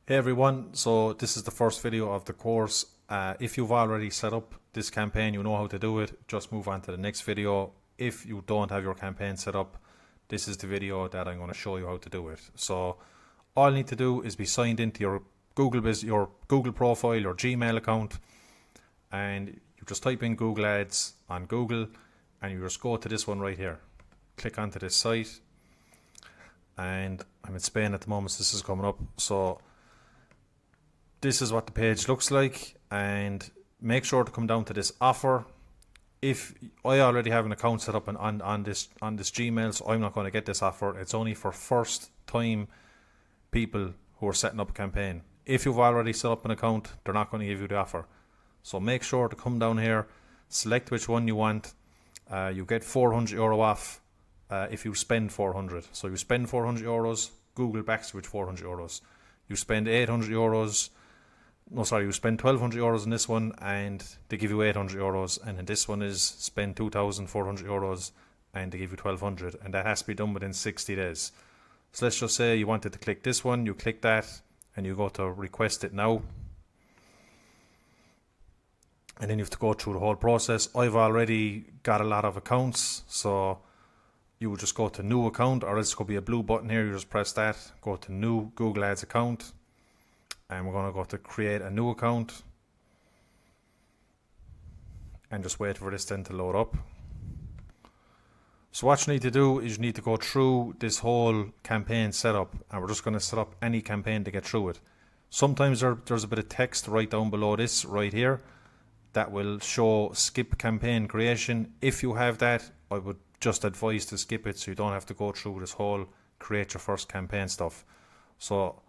Hey everyone, so this is the first video of the course. If you've already set up this campaign, you know how to do it, just move on to the next video. If you don't have your campaign set up, this is the video that I'm going to show you how to do it. So all you need to do is be signed into your your Google profile, your Gmail account, and you just type in Google Ads on Google and you just go to this one right here. Click onto this site, and I'm in Spain at the moment, so this is coming up. So this is what the page looks like, and make sure to come down to this offer. If I already have an account set up on this Gmail, so I'm not going to get this offer. It's only for first time people who are setting up a campaign. If you've already set up an account, they're not going to give you the offer. So make sure to come down here, select which one you want. You get €400 off if you spend 400. So you spend €400, Google backs you with €400. You spend €800. No, sorry, you spend €1,200 in this one and they give you €800, and in this one is spend €2,400 and they give you $1,200, and that has to be done within 60 days. So let's just say you wanted to click this one, you click that and you go to request it now, and then you have to go through the whole process. I've already got a lot of accounts, so you would just go to new account, or it's going to be a blue button here, you just press that, go to new Google Ads account, and we're going to go to create a new account and just wait for this then to load up. So what you need to do is you need to go through this whole campaign setup, and we're just going to set up any campaign to get through it. Sometimes there's a bit of text right down below this right here that will show skip campaign creation. If you have that, I would just advise to skip it so you don't have to go through this whole create your first campaign stuff. So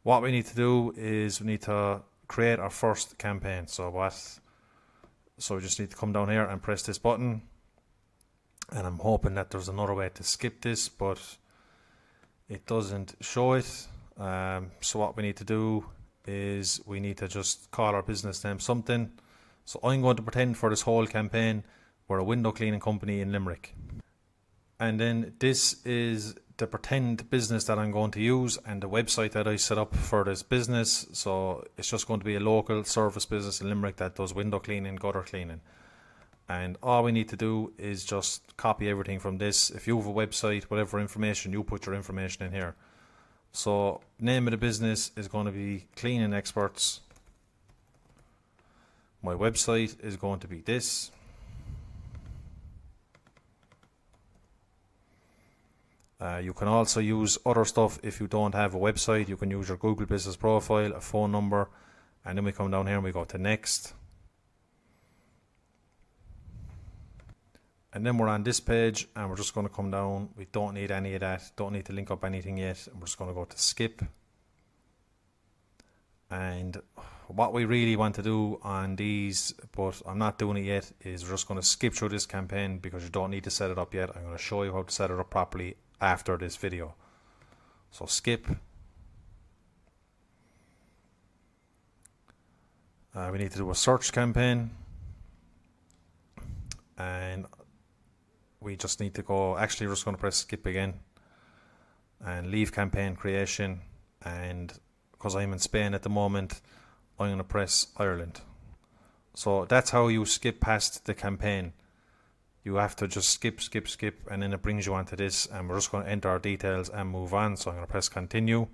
what we need to do is we need to create our first campaign. So we just need to come down here and press this button, and I'm hoping that there's another way to skip this, but it doesn't show it. So what we need to do is we need to just call our business name something. So I'm going to pretend for this whole campaign we're a window cleaning company in Limerick, and then this is the pretend business that I'm going to use and the website that I set up for this business. So it's just going to be a local service business in Limerick that does window cleaning, gutter cleaning, and all we need to do is just copy everything from this. If you have a website, whatever information, you put your information in here. So name of the business is going to be Cleaning Experts. My website is going to be this. You can also use other stuff. If you don't have a website, you can use your Google business profile, a phone number, and then we come down here and we go to next. And then we're on this page and we're just going to come down. We don't need any of that, don't need to link up anything yet. And we're just going to go to skip. And what we really want to do on these, but I'm not doing it yet, is we're just going to skip through this campaign because you don't need to set it up yet. I'm going to show you how to set it up properly after this video. So skip. We need to do a search campaign, and we just need to go, actually we're just going to press skip again and leave campaign creation, and because I'm in Spain at the moment, I'm going to press Ireland. So that's how you skip past the campaign. You have to just skip, and then it brings you onto this, and we're just going to enter our details and move on. So I'm going to press continue.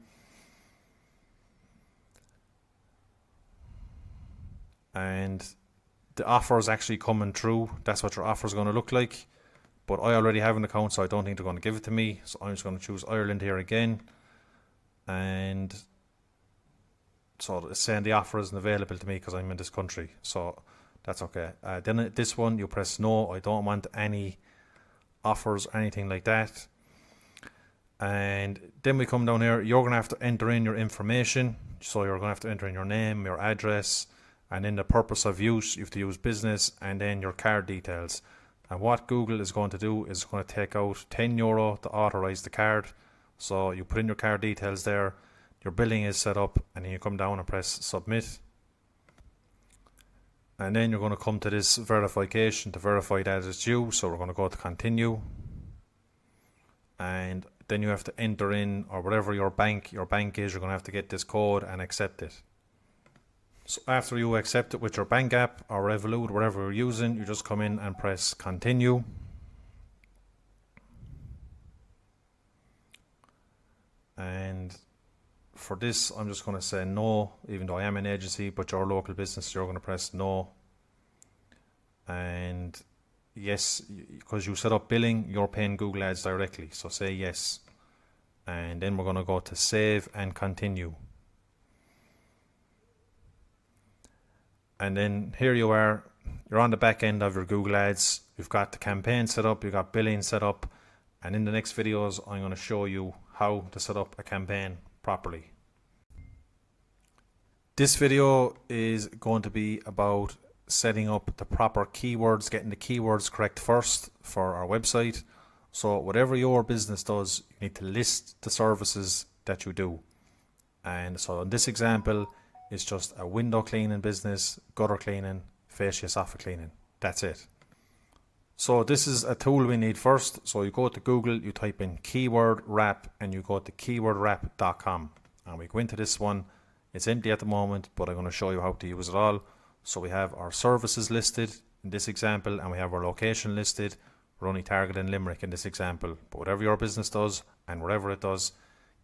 And the offer is actually coming through. That's what your offer is going to look like. But I already have an account, so I don't think they're going to give it to me. So I'm just going to choose Ireland here again. And so it's saying the offer isn't available to me because I'm in this country. So that's okay. Then this one, you press no. I don't want any offers or anything like that. And then we come down here. You're going to have to enter in your information. So you're going to have to enter in your name, your address, and then the purpose of use. You have to use business, and then your card details. And what Google is going to do is going to take out €10 to authorize the card. So you put in your card details there. Your billing is set up, and then you come down and press submit. And then you're going to come to this verification to verify that it's you. So we're going to go to continue. And then you have to enter in, or whatever your bank is, you're going to have to get this code and accept it. So after you accept it with your bank app or Revolut, whatever you're using, you just come in and press continue. And for this, I'm just going to say no, even though I am an agency, but your local business, you're going to press no. And yes, because you set up billing, you're paying Google Ads directly. So say yes. And then we're going to go to save and continue. And then here you are, you're on the back end of your Google Ads. You've got the campaign set up, you've got billing set up. And in the next videos, I'm going to show you how to set up a campaign properly. This video is going to be about setting up the proper keywords, getting the keywords correct first for our website. So whatever your business does, you need to list the services that you do. And so in this example, it's just a window cleaning business, gutter cleaning, fascia soffit cleaning. That's it. So this is a tool we need first. So you go to Google, you type in keyword wrap, and you go to keywordwrap.com. And we go into this one. It's empty at the moment, but I'm going to show you how to use it all. So we have our services listed in this example, and we have our location listed. We're only targeting Limerick in this example, but whatever your business does and whatever it does,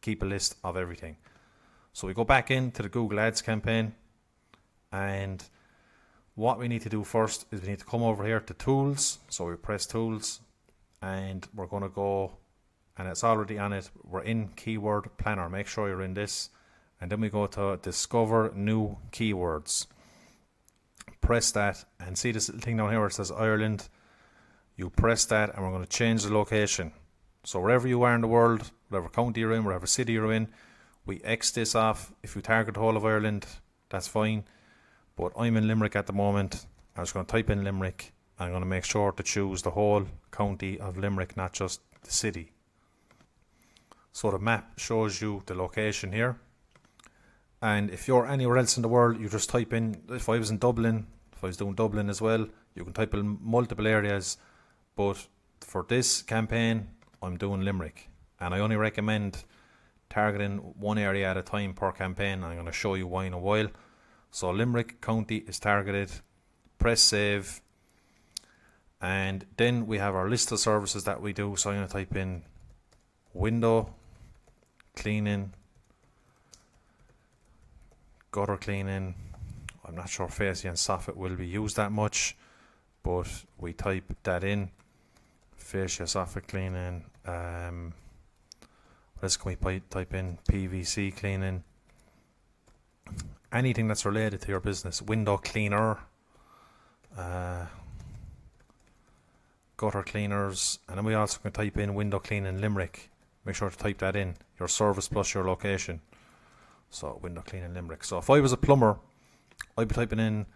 keep a list of everything. So we go back into the Google Ads campaign, and what we need to do first is we need to come over here to tools. So we press tools, and we're going to go, and it's already on it, we're in keyword planner. Make sure you're in this, and then we go to discover new keywords. Press that, and see this little thing down here where it says Ireland. You press that, and we're going to change the location. So wherever you are in the world, whatever county you're in, whatever city you're in, we X this off. If you target the whole of Ireland, that's fine. But I'm in Limerick at the moment. I'm just going to type in Limerick. I'm going to make sure to choose the whole county of Limerick, not just the city. So the map shows you the location here. And if you're anywhere else in the world, you just type in, if I was in Dublin, if I was doing Dublin as well, you can type in multiple areas. But for this campaign, I'm doing Limerick. And I only recommend targeting one area at a time per campaign. I'm going to show you why in a while. So Limerick County is targeted. Press save. And then we have our list of services that we do. So I'm going to type in window cleaning, gutter cleaning. I'm not sure fascia and soffit will be used that much, but we type that in. Fascia soffit cleaning. What else can we type in? PVC cleaning. Anything that's related to your business. Window cleaner. Gutter cleaners. And then we also can type in window cleaning Limerick. Make sure to type that in. Your service plus your location. So window cleaning Limerick. So if I was a plumber, I'd be typing in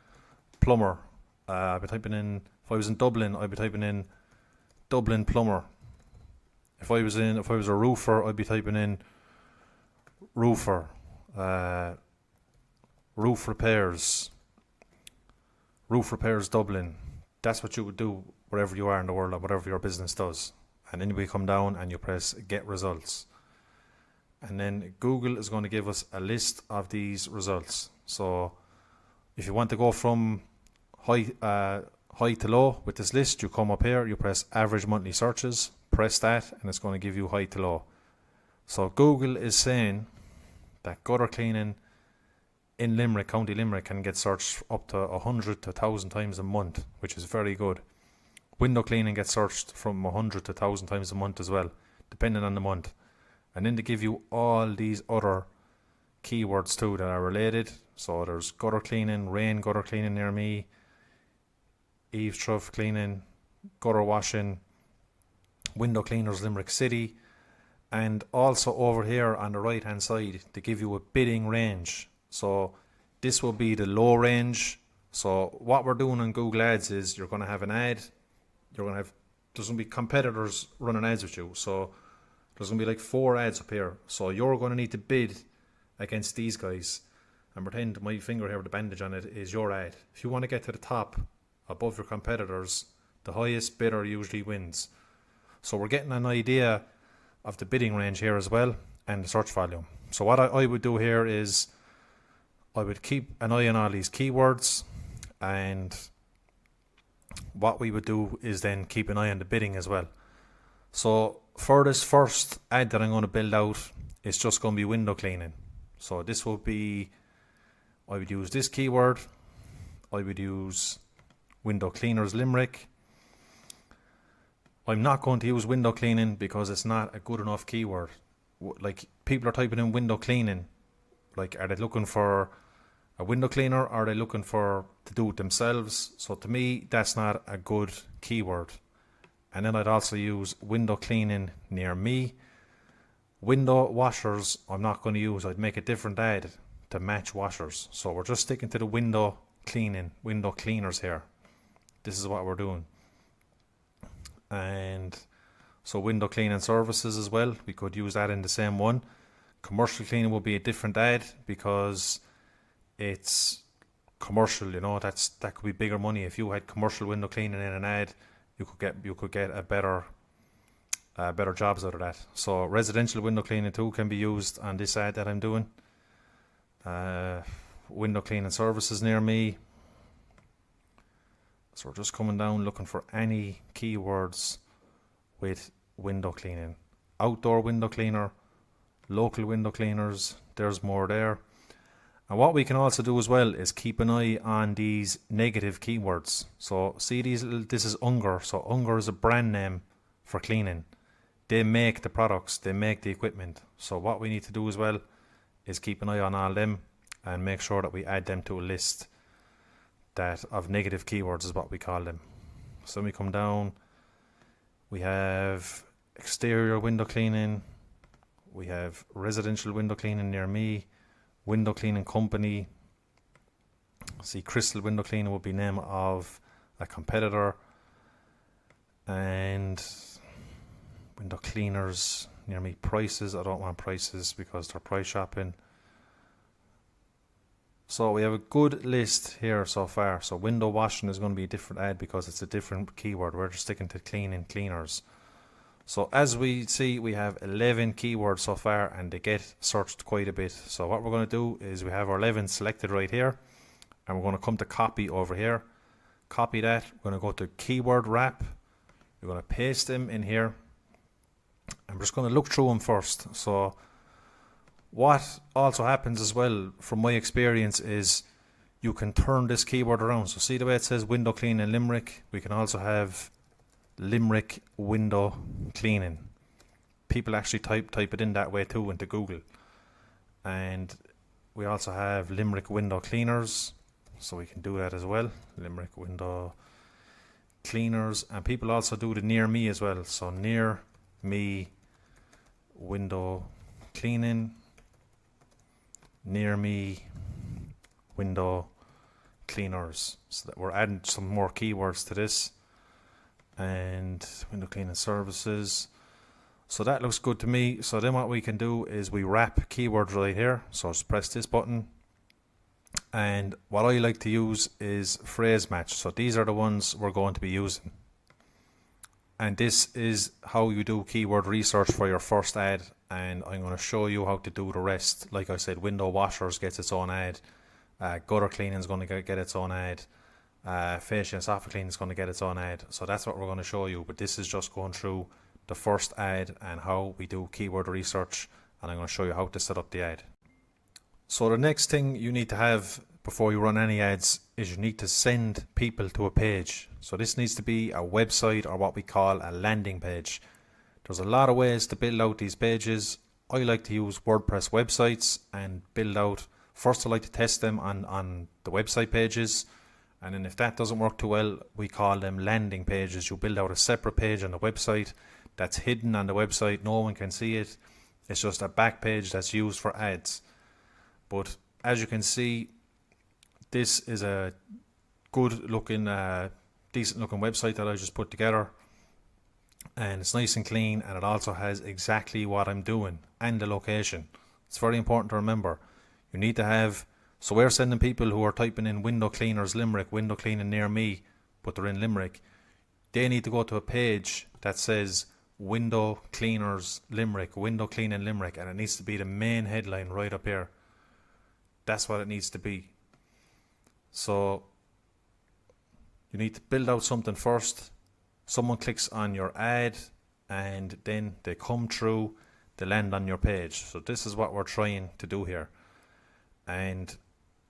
plumber. I'd be typing in, if I was in Dublin, I'd be typing in Dublin plumber. If I was a roofer, I'd be typing in roofer, roof repairs Dublin. That's what you would do wherever you are in the world or whatever your business does. And then we come down and you press get results. And then Google is going to give us a list of these results. So if you want to go from high to low with this list, you come up here, you press average monthly searches, press that, and it's going to give you high to low. So Google is saying that gutter cleaning in Limerick, County Limerick, can get searched up to 100 to 1,000 times a month, which is very good. Window cleaning gets searched from 100 to 1,000 times a month as well, depending on the month. And then they give you all these other keywords too that are related. So there's gutter cleaning, rain gutter cleaning near me, eaves trough cleaning, gutter washing, window cleaners Limerick City. And also over here on the right hand side, they give you a bidding range. So this will be the low range. So what we're doing on Google Ads is you're going to have an ad. There's going to be competitors running ads with you. So there's going to be like 4 ads up here. So you're going to need to bid against these guys. And pretend my finger here with the bandage on it is your ad. If you want to get to the top above your competitors, the highest bidder usually wins. So we're getting an idea of the bidding range here as well, and the search volume. So what I would do here is I would keep an eye on all these keywords, and what we would do is then keep an eye on the bidding as well. So for this first ad that I'm going to build out, it's just going to be window cleaning. So this will be, I would use this keyword, I would use window cleaners limerick. I'm not going to use window cleaning because it's not a good enough keyword. Like, people are typing in window cleaning, like, are they looking for a window cleaner, or are they looking for to do it themselves? So to me, that's not a good keyword. And then I'd also use window cleaning near me. Window washers I'm not going to use. I'd make a different ad to match washers. So we're just sticking to the window cleaning, window cleaners here. This is what we're doing. And so window cleaning services as well, we could use that in the same one. Commercial cleaning will be a different ad because it's commercial, you know, that could be bigger money. If you had commercial window cleaning in an ad, you could get a better jobs out of that. So residential window cleaning too can be used on this ad that I'm doing. Window cleaning services near me. So we're just coming down looking for any keywords with window cleaning. Outdoor window cleaner, local window cleaners, there's more there. And what we can also do as well is keep an eye on these negative keywords. So see these, this is Unger. So Unger is a brand name for cleaning. They make the products, they make the equipment. So what we need to do as well is keep an eye on all them and make sure that we add them to a list that of negative keywords is what we call them. So when we come down, we have exterior window cleaning, we have residential window cleaning near me, window cleaning company. See, Crystal Window Cleaning would be name of a competitor, and window cleaners near me. Prices, I don't want prices because they're price shopping. So we have a good list here so far. So window washing is going to be a different ad because it's a different keyword. We're just sticking to cleaning cleaners. So as we see, we have 11 keywords so far, and they get searched quite a bit. So what we're going to do is we have our 11 selected right here, and we're going to come to copy over here. Copy that. We're going to go to keyword wrap. We're going to paste them in here. I'm just going to look through them first. So what also happens as well, from my experience, is you can turn this keyword around. So see the way it says window cleaning limerick? We can also have limerick window cleaning. People actually type it in that way too into Google. And we also have limerick window cleaners, so we can do that as well. Limerick window cleaners. And people also do the near me as well. So near me window cleaning, near me window cleaners. So that we're adding some more keywords to this. And window cleaning services. So that looks good to me. So then what we can do is we wrap keywords right here. So just press this button. And what I like to use is phrase match. So these are the ones we're going to be using. And this is how you do keyword research for your first ad. And I'm going to show you how to do the rest. Like I said, window washers gets its own ad. Gutter cleaning is going to get its own ad. Facial and soft cleaning is going to get its own ad. So that's what we're going to show you. But this is just going through the first ad and how we do keyword research. And I'm going to show you how to set up the ad. So the next thing you need to have before you run any ads is you need to send people to a page. So this needs to be a website, or what we call a landing page. There's a lot of ways to build out these pages. I like to use WordPress websites and build out. First, I like to test them on the website pages. And then if that doesn't work too well, we call them landing pages. You build out a separate page on the website that's hidden on the website. No one can see it. It's just a back page that's used for ads. But as you can see, this is a good looking, decent looking website that I just put together. And it's nice and clean, and it also has exactly what I'm doing and the location. It's very important to remember. You need to have, so we're sending people who are typing in window cleaners Limerick, window cleaning near me, but they're in Limerick. They need to go to a page that says window cleaners limerick, window cleaning limerick, and it needs to be the main headline right up here. That's what it needs to be. So you need to build out something first. Someone clicks on your ad and then they come through, they land on your page. So this is what we're trying to do here. And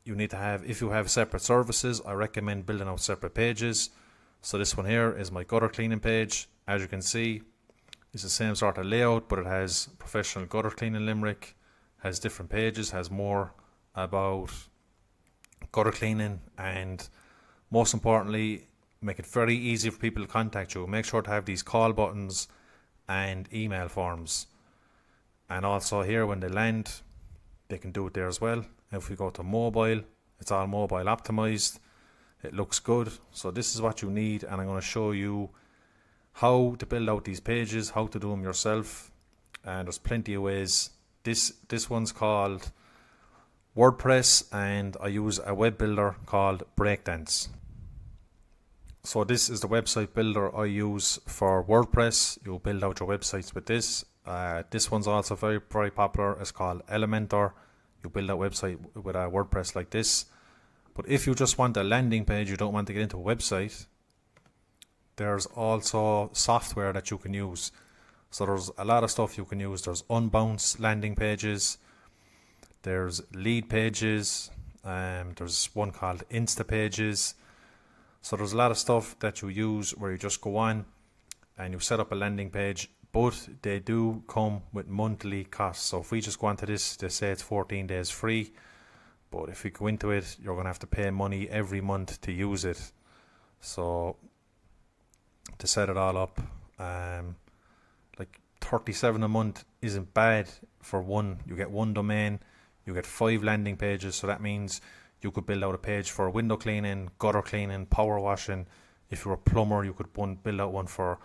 you need to have, if you have separate services, I recommend building out separate pages. So this one here is my gutter cleaning page. As you can see, it's the same sort of layout, but it has professional gutter cleaning limerick, has different pages, has more about gutter cleaning, and most importantly, make it very easy for people to contact you. Make sure to have these call buttons and email forms. And also here when they land, they can do it there as well. If we go to mobile, it's all mobile optimized. It looks good. So this is what you need, and I'm going to show you how to build out these pages, how to do them yourself. And there's plenty of ways. This one's called WordPress, and I use a web builder called Breakdance. So this is the website builder I use for WordPress. You build out your websites with this. This one's also very, very popular. It's called Elementor. You build a website with a WordPress like this. But if you just want a landing page, you don't want to get into a website, there's also software that you can use. So there's a lot of stuff you can use. There's unbounced landing pages. There's lead pages. There's one called Insta pages. So there's a lot of stuff that you use where you just go on and you set up a landing page, but they do come with monthly costs. So if we just go onto this, they say it's 14 days free, but if you go into it, you're going to have to pay money every month to use it. So to set it all up, like 37 a month isn't bad for one. You get one domain, you get 5 landing pages, so that means you could build out a page for window cleaning, gutter cleaning, power washing. If you're a plumber, you could build out one for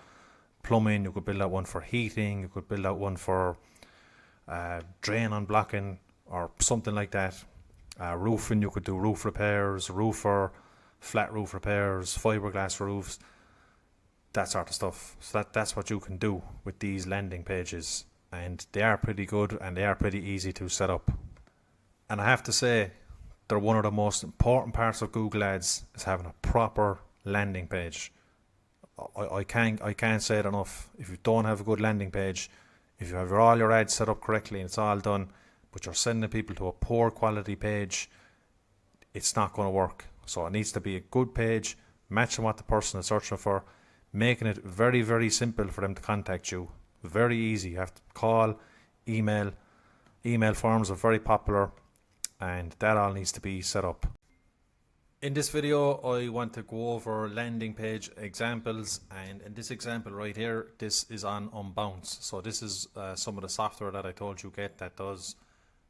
plumbing, you could build out one for heating, you could build out one for drain unblocking or something like that. Roofing, you could do roof repairs, roofer, flat roof repairs, fiberglass roofs, that sort of stuff. So that's what you can do with these landing pages, and they are pretty good and they are pretty easy to set up. And I have to say, they're one of the most important parts of Google Ads, is having a proper landing page. I can't say it enough. If you don't have a good landing page, if you have all your ads set up correctly and it's all done, but you're sending people to a poor quality page, it's not going to work. So it needs to be a good page, matching what the person is searching for, making it very, very simple for them to contact you. Very easy. You have to call, email. Email forms are very popular, and that all needs to be set up. In this video, I want to go over landing page examples, and in this example right here, this is on Unbounce. So this is some of the software that I told you get that does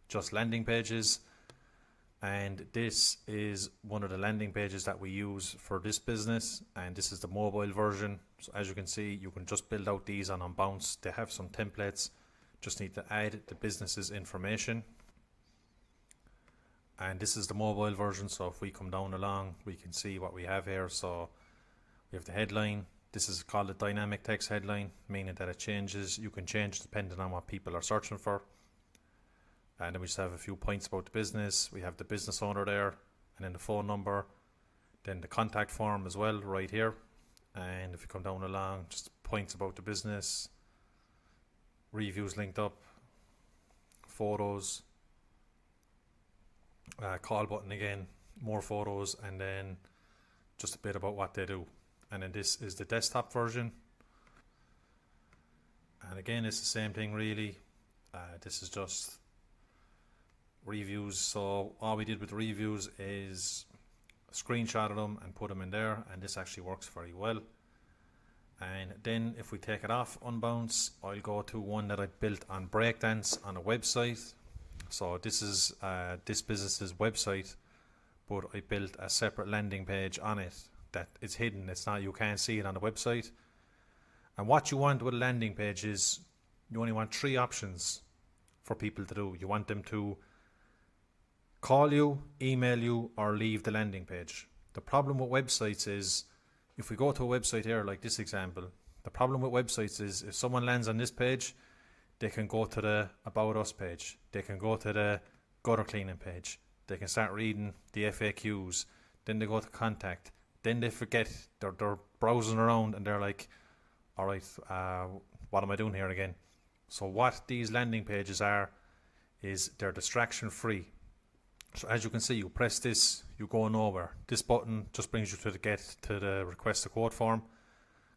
just landing pages, and this is one of the landing pages that we use for this business, and this is the mobile version. So as you can see, you can just build out these on Unbounce. They have some templates, just need to add the business's information. And this is the mobile version, so if we come down along, we can see what we have here. So we have the headline. This is called a dynamic text headline, meaning that it changes. You can change depending on what people are searching for. And then we just have a few points about the business. We have the business owner there, and then the phone number, then the contact form as well right here. And if you come down along, just points about the business, reviews linked up, photos, call button again, more photos, and then just a bit about what they do. And then this is the desktop version, and again it's the same thing really. This is just reviews. So all we did with the reviews is screenshot of them and put them in there, and this actually works very well. And then if we take it off Unbounce, I'll go to one that I built on Breakdance on a website. So this is this business's website, but I built a separate landing page on it that it's hidden. It's not, you can't see it on the website. And what you want with a landing page is you only want 3 options for people to do. You want them to call you, email you, or leave the landing page. The problem with websites is, if we go to a website here like this example, The problem with websites is if someone lands on this page, they can go to the About Us page. They can go to the gutter cleaning page. They can start reading the FAQs. Then they go to contact. Then they forget. They're browsing around and they're like, all right, what am I doing here again? So what these landing pages are is they're distraction free. So as you can see, you press this, you go nowhere. This button just brings you to the request a quote form.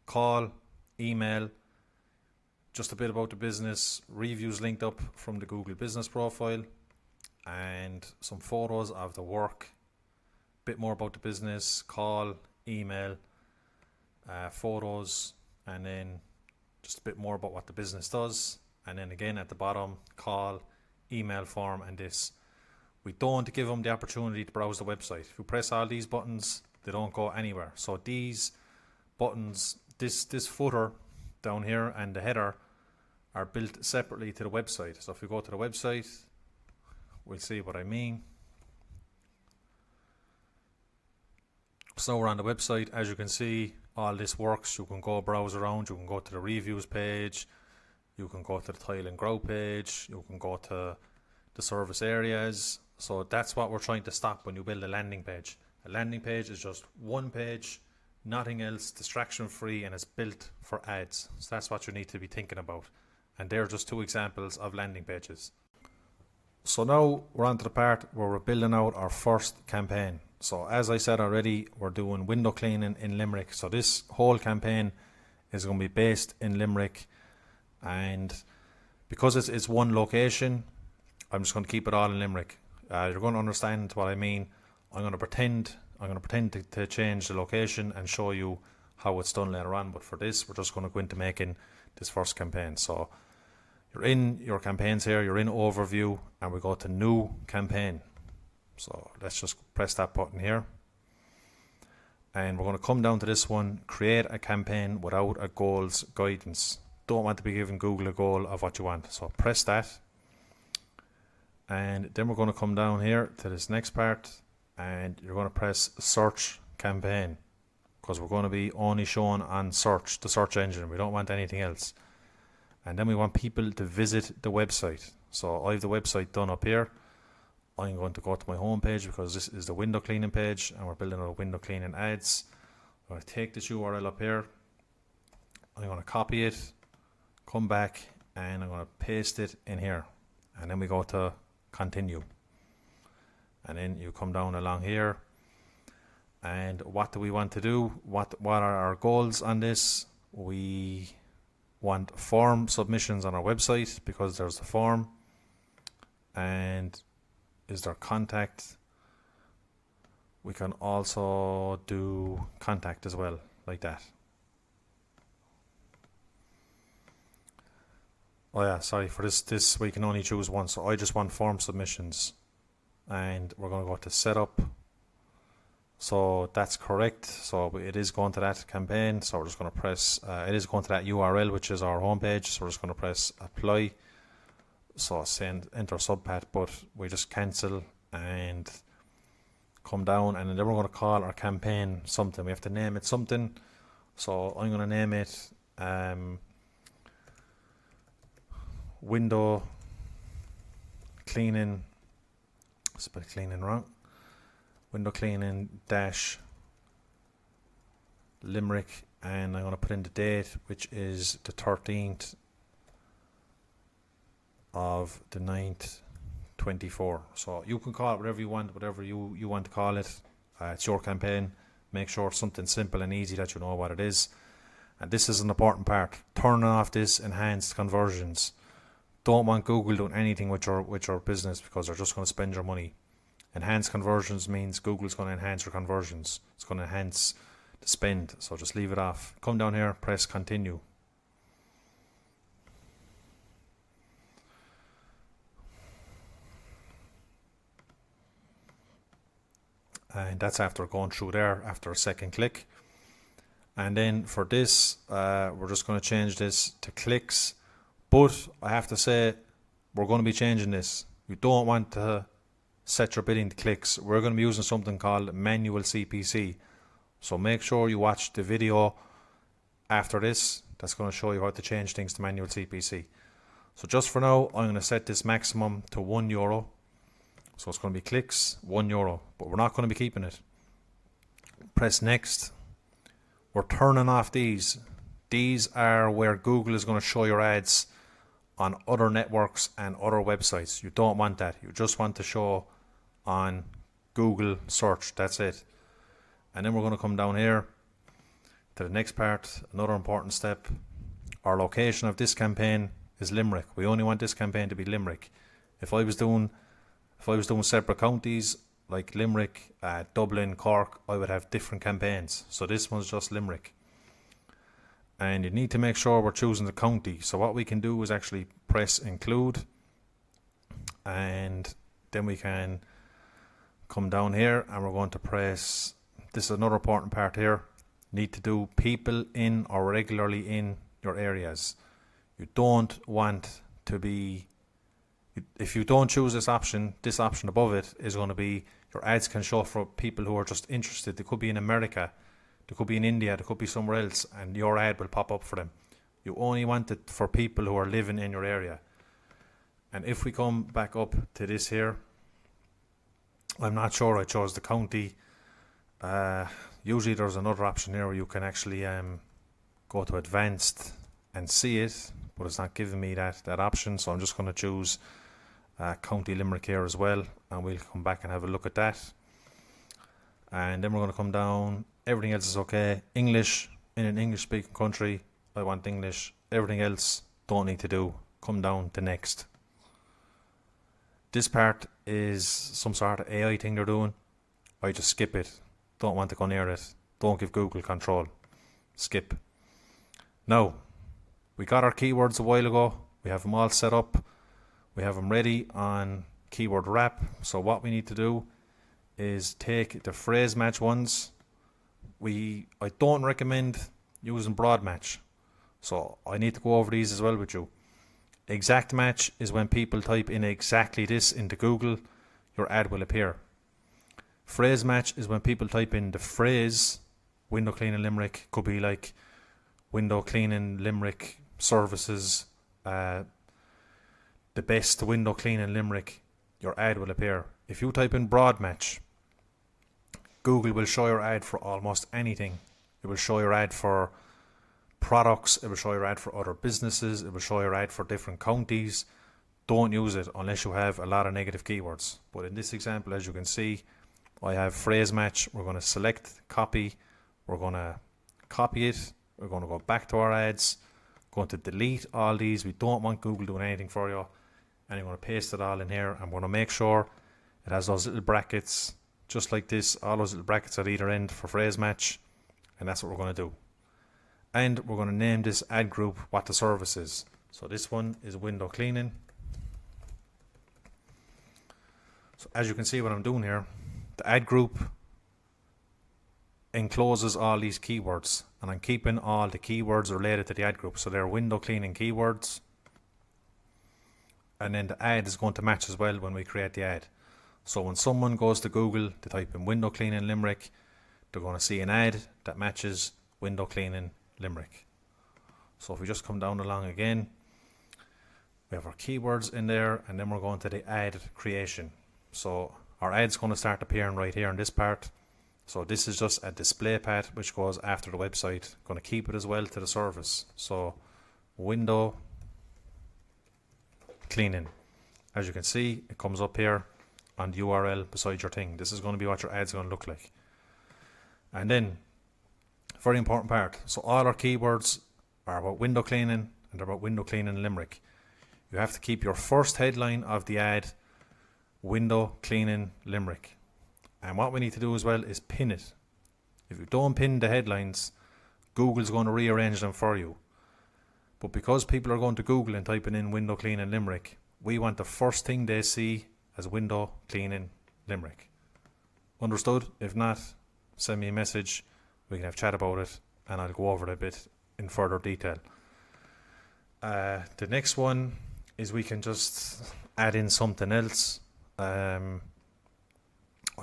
Call, email, just a bit about the business, reviews linked up from the Google business profile, and some photos of the work, bit more about the business, call, email, photos, and then just a bit more about what the business does. And then again at the bottom, call, email form, and this. We don't give them the opportunity to browse the website. If you press all these buttons, they don't go anywhere. So these buttons, this footer down here and the header are built separately to the website. So if you go to the website, we'll see what I mean. So we're on the website. As you can see, all this works. You can go browse around. You can go to the reviews page. You can go to the tile and grout page. You can go to the service areas. So that's what we're trying to stop when you build a landing page. A landing page is just one page, nothing else, distraction free, and it's built for ads. So that's what you need to be thinking about. And they're just two examples of landing pages. So now we're on to the part where we're building out our first campaign. So as I said already, we're doing window cleaning in Limerick. So this whole campaign is going to be based in Limerick, and because it's one location, I'm just going to keep it all in Limerick. You're going to understand what I mean. I'm going to pretend to change the location and show you how it's done later on. But for this, we're just going to go into making this first campaign. So you're in your campaigns here. You're in overview, and we go to new campaign. So let's just press that button here. And we're going to come down to this one, create a campaign without a goals guidance. Don't want to be giving Google a goal of what you want. So press that. And then we're going to come down here to this next part, and you're going to press search campaign, because we're going to be only showing on search, the search engine. We don't want anything else. And then we want people to visit the website. So I have the website done up here. I'm going to go to my home page because this is the window cleaning page, and we're building our window cleaning ads. I'm going to take this URL up here. I'm going to copy it, come back, and I'm going to paste it in here. And then we go to continue. And then you come down along here. And what do we want to do? What are our goals on this? We want form submissions on our website because there's the form. And is there contact? We can also do contact as well, like that. Oh yeah, sorry, for this we can only choose one, so I just want form submissions. And we're going to go to setup. So that's correct. So it is going to that campaign. So we're just going to press, it is going to that URL, which is our homepage. So we're just going to press apply. So send, enter subpath, but we just cancel and come down. And then we're going to call our campaign something. We have to name it something. So I'm going to name it window cleaning. Spelled cleaning wrong. Window cleaning dash Limerick, and I'm going to put in the date, which is the 13th of the 9th 24. So you can call it whatever you want, whatever you want to call it. It's your campaign. Make sure it's something simple and easy that you know what it is. And this is an important part, turning off this enhanced conversions. Don't want Google doing anything with your business, because they're just going to spend your money. Enhanced conversions means Google's going to enhance your conversions. It's going to enhance the spend. So just leave it off. Come down here, press continue. And that's after going through there after a second click. And then for this, we're just going to change this to clicks. But I have to say, we're going to be changing this. You don't want to set your bidding to clicks. We're going to be using something called manual CPC. So make sure you watch the video after this that's going to show you how to change things to manual CPC. So just for now, I'm going to set this maximum to €1. So it's going to be clicks, €1, but we're not going to be keeping it. Press next. We're turning off these. These are where Google is going to show your ads on other networks and other websites. You don't want that. You just want to show on Google search. That's it. And then we're going to come down here to the next part. Another important step. Our location of this campaign is Limerick. We only want this campaign to be Limerick. If I was doing separate counties like Limerick, Dublin, Cork, I would have different campaigns. So this one's just Limerick. And you need to make sure we're choosing the county. So what we can do is actually press include, and then we can come down here and we're going to press, this is another important part here, need to do people in or regularly in your areas. You don't want to be, if you don't choose this option above it is going to be, your ads can show for people who are just interested. They could be in America, they could be in India, they could be somewhere else, and your ad will pop up for them. You only want it for people who are living in your area. And if we come back up to this here, I'm not sure I chose the county. Usually there's another option here where you can actually go to advanced and see it, but it's not giving me that option, so I'm just going to choose County Limerick here as well, and we'll come back and have a look at that. And then we're going to come down, everything else is okay. English, in an English speaking country, I want English. Everything else don't need to do. Come down to next. This part is some sort of AI thing they're doing. I just skip it. Don't want to go near it. Don't give Google control. Skip. Now, we got our keywords a while ago. We have them all set up. We have them ready on keyword wrap. So what we need to do is take the phrase match ones. I don't recommend using broad match. So I need to go over these as well with you. Exact match is when people type in exactly this into Google, your ad will appear. Phrase match is when people type in the phrase window cleaning Limerick, could be like window cleaning Limerick services, the best window cleaning Limerick, your ad will appear. If you type in broad match, Google will show your ad for almost anything. It will show your ad for products, it will show your ad for other businesses, it will show your ad for different counties. Don't use it unless you have a lot of negative keywords. But in this example, as you can see, I have phrase match. We're going to select copy, we're going to copy it, we're going to go back to our ads, going to delete all these. We don't want Google doing anything for you, and I'm going to paste it all in here. I'm going to make sure it has those little brackets just like this, all those little brackets at either end for phrase match, and that's what we're going to do. And we're going to name this ad group what the service is. So this one is window cleaning. So as you can see what I'm doing here, the ad group encloses all these keywords, and I'm keeping all the keywords related to the ad group. So they're window cleaning keywords, and then the ad is going to match as well when we create the ad. So when someone goes to Google to type in window cleaning Limerick, they're going to see an ad that matches window cleaning Limerick. So if we just come down along again, we have our keywords in there, and then we're going to the ad creation. So our ad's going to start appearing right here in this part. So this is just a display path which goes after the website. Going to keep it as well to the service. So window cleaning. As you can see, it comes up here on the URL beside your thing. This is going to be what your ad's going to look like. And then, very important part. So all our keywords are about window cleaning, and they're about window cleaning Limerick. You have to keep your first headline of the ad window cleaning Limerick. And what we need to do as well is pin it. If you don't pin the headlines, Google's going to rearrange them for you. But because people are going to Google and typing in window cleaning Limerick, we want the first thing they see as window cleaning Limerick. Understood? If not, send me a message. We can have a chat about it, and I'll go over it a bit in further detail. The next one is we can just add in something else. I'll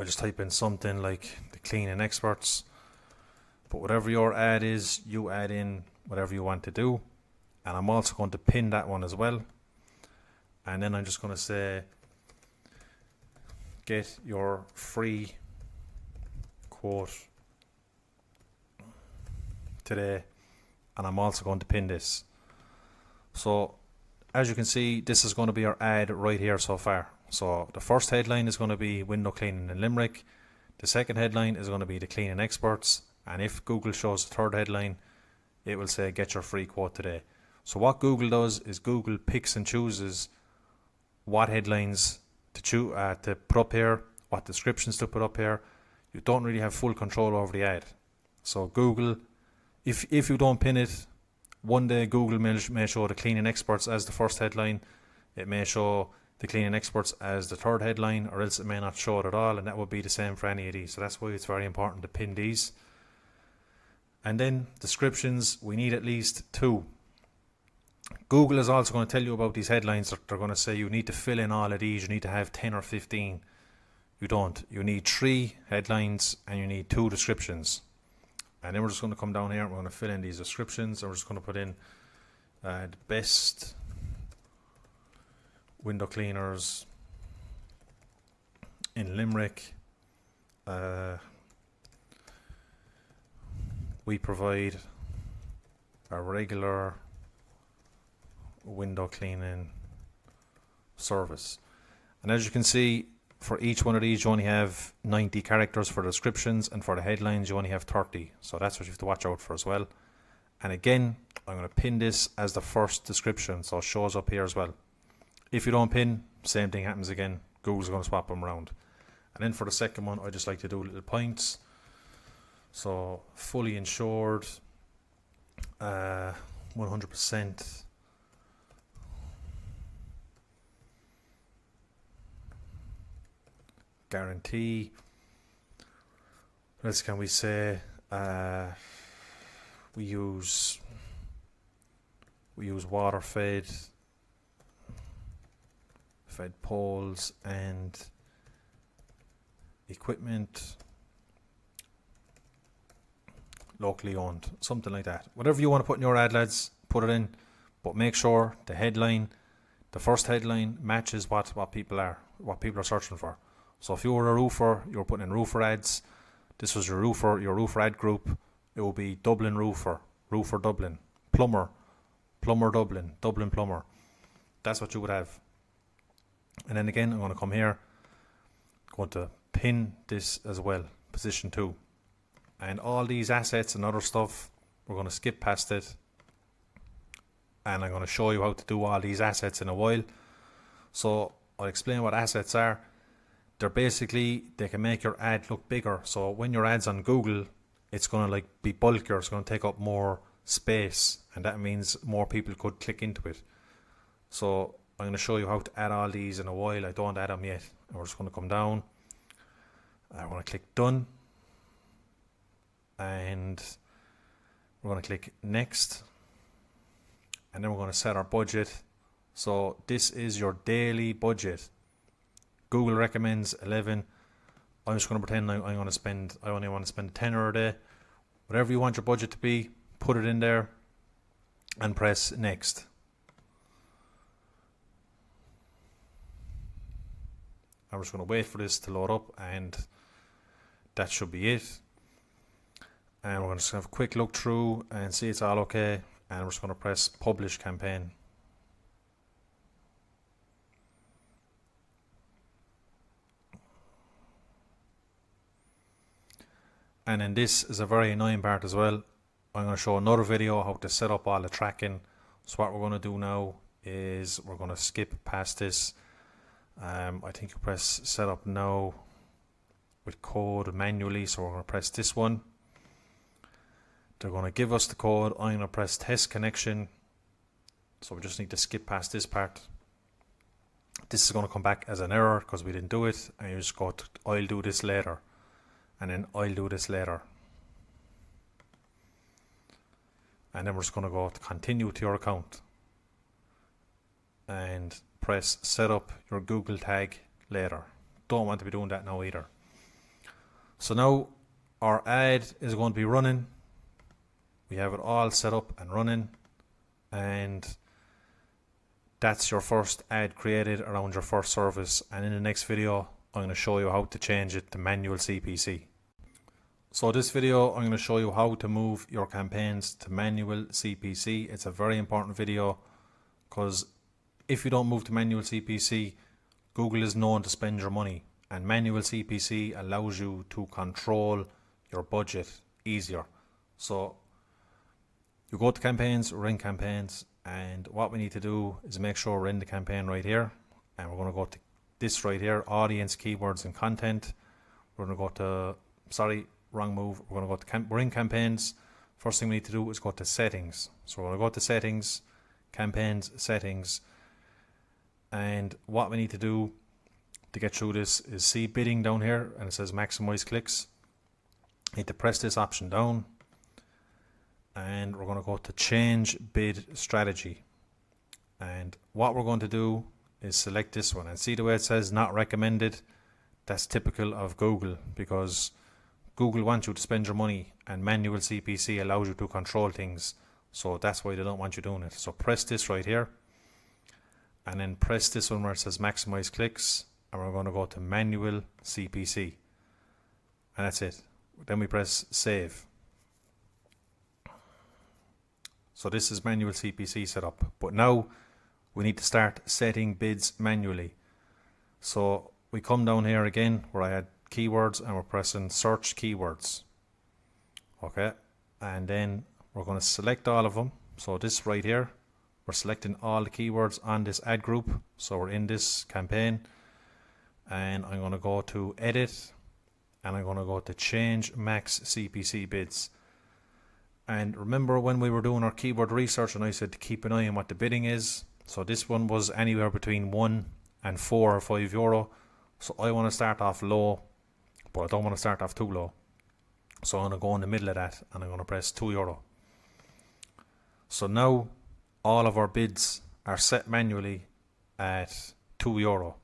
just type in something like the cleaning experts. But whatever your ad is, you add in whatever you want to do. And I'm also going to pin that one as well. And then I'm just going to say, get your free quote today. And I'm also going to pin this. So as you can see, this is going to be our ad right here so far. So the first headline is going to be window cleaning in Limerick. The second headline is going to be the cleaning experts. And if Google shows the third headline, it will say get your free quote today. So what Google does is Google picks and chooses what headlines to put up here, what descriptions to put up here. You don't really have full control over the ad. So Google, if you don't pin it, one day Google may show the cleaning experts as the first headline. It may show the cleaning experts as the third headline, or else it may not show it at all, and that would be the same for any of these. So that's why it's very important to pin these. And then descriptions, we need at least 2. Google is also going to tell you about these headlines. They're going to say you need to fill in all of these. You need to have 10 or 15. You don't. You need 3 headlines and you need 2 descriptions. And then we're just going to come down here and we're going to fill in these descriptions. And we're just going to put in the best window cleaners in Limerick. We provide a regular window cleaning service. And as you can see, for each one of these you only have 90 characters for the descriptions, and for the headlines you only have 30. So that's what you have to watch out for as well. And again, I'm going to pin this as the first description, so it shows up here as well. If you don't pin, same thing happens again. Google's going to swap them around. And then for the second one, I just like to do little points. So fully insured, 100%. Guarantee. What else can we say? We use water fed poles and equipment, locally owned, something like that. Whatever you want to put in your ad, lads, put it in, but make sure the headline, the first headline, matches what people are searching for. So if you were a roofer, you were putting in roofer ads, this was your roofer ad group, it will be Dublin roofer Dublin, plumber Dublin plumber. That's what you would have. And then again, I'm going to come here, going to pin this as well, position 2. And all these assets and other stuff, we're going to skip past it. And I'm going to show you how to do all these assets in a while. So I'll explain what assets are. They're basically, they can make your ad look bigger. So when your ad's on Google, it's going to be bulkier. It's going to take up more space. And that means more people could click into it. So I'm going to show you how to add all these in a while. I don't add them yet. And we're just going to come down. I want to click done. And we're going to click next. And then we're going to set our budget. So this is your daily budget. Google recommends 11. I'm just going to pretend I only want to spend 10 a day. Whatever you want your budget to be, put it in there and press next. I'm just going to wait for this to load up, and that should be it. And we're going to just have a quick look through and see it's all okay. And we're just going to press publish campaign. And then this is a very annoying part as well. I'm going to show another video how to set up all the tracking. So what we're going to do now is we're going to skip past this. I think you press set up now with code manually. So we're going to press this one. They're going to give us the code. I'm going to press test connection. So we just need to skip past this part. This is going to come back as an error because we didn't do it. And you just go to I'll do this later. And then I'll do this later. And then we're just going to go to continue to your account. And press set up your Google tag later. Don't want to be doing that now either. So now our ad is going to be running. we have it all set up and running, and that's your first ad created around your first service. And in the next video I'm going to show you how to change it to manual CPC. So this video I'm going to show you how to move your campaigns to manual CPC. It's a very important video because if you don't move to manual CPC, Google is known to spend your money, and manual CPC allows you to control your budget easier. So you go to campaigns, we're in campaigns, and what we need to do is make sure we're in the campaign right here, and we're going to go to this right here, audience, keywords and content. We're going to go to, sorry, wrong move, we're going to go to we're in campaigns. First thing we need to do is go to settings. So we're going to go to settings, campaigns, settings, and what we need to do to get through this is see bidding down here, and it says maximize clicks. You need to press this option down, and we're going to go to change bid strategy. And what we're going to do is select this one, and see the way it says not recommended. That's typical of Google, because Google wants you to spend your money, and manual CPC allows you to control things, so that's why they don't want you doing it. So press this right here, and then press this one where it says maximize clicks, and we're going to go to manual CPC, and that's it. Then we press save. So this is manual CPC set up, but now we need to start setting bids manually. So we come down here again where I had keywords, and we're pressing search keywords. Okay, and then we're going to select all of them. So this right here, we're selecting all the keywords on this ad group. So we're in this campaign, and I'm going to go to edit, and I'm going to go to change max CPC bids. And remember when we were doing our keyword research and I said to keep an eye on what the bidding is. So this one was anywhere between 1 and 4 or 5 euro. So I want to start off low, but I don't want to start off too low. So I'm going to go in the middle of that, and I'm going to press 2 euro. So now all of our bids are set manually at 2 euro.